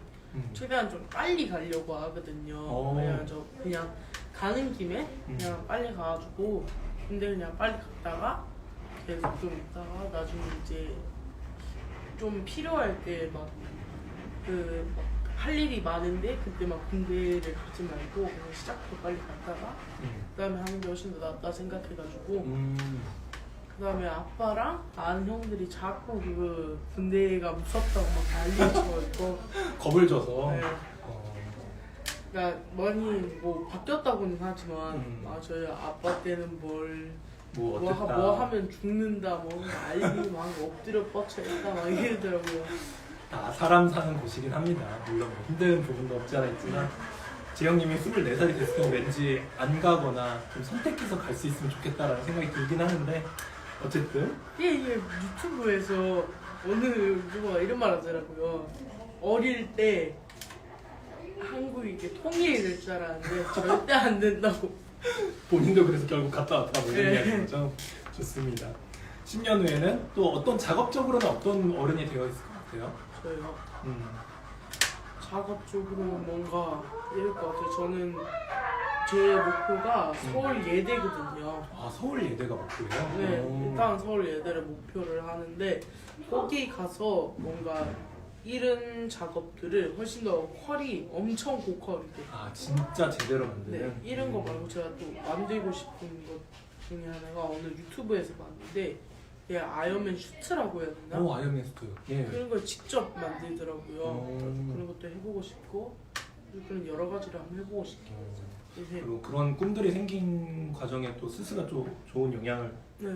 최대한 좀 빨리 가려고 하거든요. 왜냐면 저 그냥 가는 김에 그냥 빨리 가가지고 군대 그냥 빨리 갔다가 계속 좀 있다가 나중에 이제 좀 필요할 때 막 할 일이 많은데 그때 막 군대를 가지 말고 그냥 시작부터 빨리 갔다가 그다음에 하는 게 훨씬 더 낫다 생각해가지고 그다음에 아빠랑 아는 형들이 자꾸 그 군대가 무섭다고 막 난리쳐 있고 겁을 줘서. 네. 그러니까 많이 뭐 바뀌었다고는 하지만 저희 아빠 때는 뭐 하면 죽는다 뭐 알리 막 엎드려 뻗쳐 있다 막 이러더라고요. 사람 사는 곳이긴 합니다. 물론 뭐 힘든 부분도 없지 않아 있지만 재영님이 24살이 됐으면 왠지 안 가거나 좀 선택해서 갈 수 있으면 좋겠다라는 생각이 들긴 하는데 어쨌든 이게 유튜브에서 어느 누가 이런 말 하더라고요. 어릴 때 한국이 이게 통일이 될 줄 알았는데 절대 안 된다고. 본인도 그래서 결국 갔다 왔다 뭐 이런 네. 이야기인 거죠. 좋습니다. 10년 후에는 또 어떤 작업적으로는 어떤 어른이 되어 있을 것 같아요? 저요. 작업적으로는 뭔가 이럴 것 같아요. 저는 제 목표가 서울 예대거든요. 서울 예대가 목표예요? 네, 일단 서울 예대를 목표를 하는데 거기 가서 뭔가 이런 작업들을 훨씬 더 퀄이 엄청 고퀄이게. 진짜 제대로 만드는? 네, 이런 거 말고 제가 또 만들고 싶은 것 중에 하나가 오늘 유튜브에서 봤는데 얘 아이언맨 슈트라고 해야 되나? 아이언맨 슈트. 예. 그런 걸 직접 만들더라고요. 그런 것도 해보고 싶고 그런 여러 가지를 한번 해보고 싶긴 했어요. 그리고 그런 꿈들이 생긴 과정에 또 스스가 좀 좋은 영향을 네.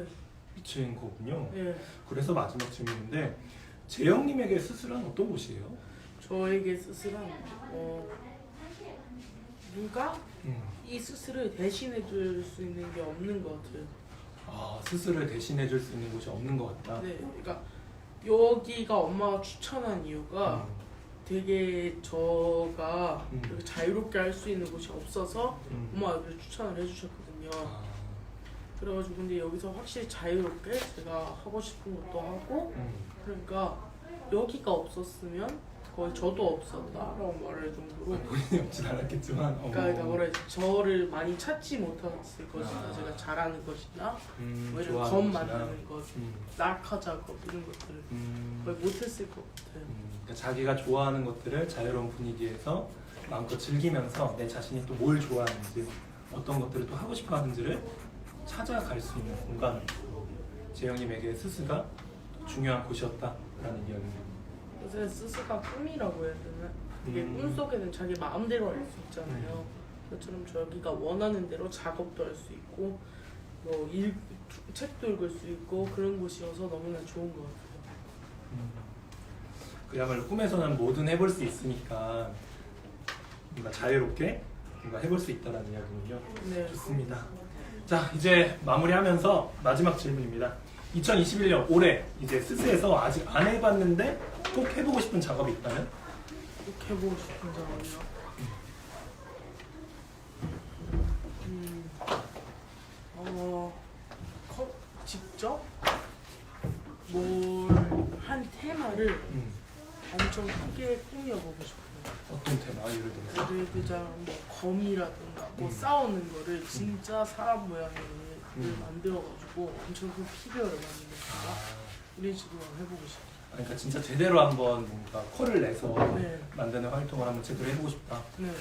미친 거군요. 네. 그래서 마지막 질문인데 재영님에게 스스란 어떤 곳이에요? 저에게 스스란 누가 음. 이 스스를 대신해 줄 수 있는 게 없는 것 같아요. 스스를 대신해 줄 수 있는 곳이 없는 것 같다. 네, 그러니까 여기가 엄마가 추천한 이유가 되게 저가 이렇게 자유롭게 할 수 있는 곳이 없어서 엄마가 이렇게 추천을 해주셨거든요. 그래가지고 근데 여기서 확실히 자유롭게 제가 하고 싶은 것도 하고 그러니까 여기가 없었으면 거의 저도 없었다라고 말할 정도로 본인이 없진 않았겠지만 그러니까 뭐라 해야지 저를 많이 찾지 못했을 것이다. 제가 잘하는 것이나 뭐 이런 검 만드는 것, 낙하 작업 이런 것들을 거의 못했을 것 같아요. 그러니까 자기가 좋아하는 것들을 자유로운 분위기에서 마음껏 즐기면서 내 자신이 또 뭘 좋아하는지 어떤 것들을 또 하고 싶어 하는지를 찾아갈 수 있는 공간을 재영님에게 스스가 중요한 곳이었다라는 이야기입니다. 요새 스스가 꿈이라고 해야 되나? 이게 꿈속에는 자기 마음대로 할 수 있잖아요. 그것처럼 저기가 원하는 대로 작업도 할 수 있고 뭐 책도 읽을 수 있고 그런 곳이어서 너무나 좋은 것 같아요. 그야말로 꿈에서는 뭐든 해볼 수 있으니까 뭔가 자유롭게 뭔가 해볼 수 있다는 이야기군요. 네. 좋습니다. 자, 이제 마무리하면서 마지막 질문입니다. 2021년 올해 이제 스스에서 아직 안 해봤는데 꼭 해보고 싶은 작업이 있다면? 꼭 해보고 싶은 작업이요. 직접 뭘 한 테마를 엄청 크게 꾸며보고 싶어요. 어떤 테마? 예를 들어서? 예를 들자면 뭐 검이라든가 뭐 싸우는 거를 진짜 사람 모양을 만들어가지고 엄청 큰 피규어를 만드는 거 이런 식으로 해보고 싶어요. 그러니까 진짜 제대로 한번 뭔가 콜을 내서 네. 만드는 활동을 한번 제대로 해보고 싶다. 네.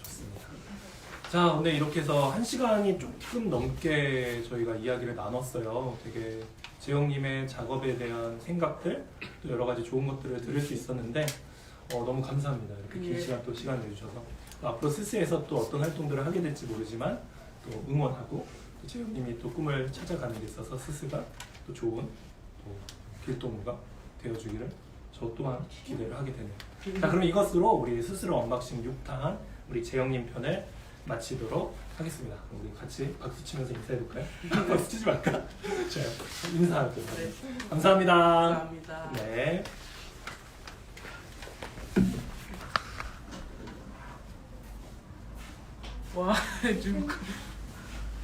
좋습니다. 자, 오늘 이렇게 해서 1시간이 조금 넘게 저희가 이야기를 나눴어요. 되게 재영님의 작업에 대한 생각들, 또 여러 가지 좋은 것들을 들을 수 있었는데 너무 감사합니다. 이렇게 긴 시간 또 시간 내주셔서 앞으로 스스에서 또 어떤 활동들을 하게 될지 모르지만 또 응원하고 또 재영님이 또 꿈을 찾아가는 데 있어서 스스가 또 좋은 또 길동무가 되어주기를 저 또한 기대를 하게 되네요. 자, 그럼 이것으로 우리 스스로 언박싱 6탄 우리 재영님 편을 마치도록 하겠습니다. 우리 같이 박수 치면서 인사해볼까요? 박수 치지 말까? 좋아요. 인사할게요. 네. 감사합니다. 감사합니다. 네. 와, 지금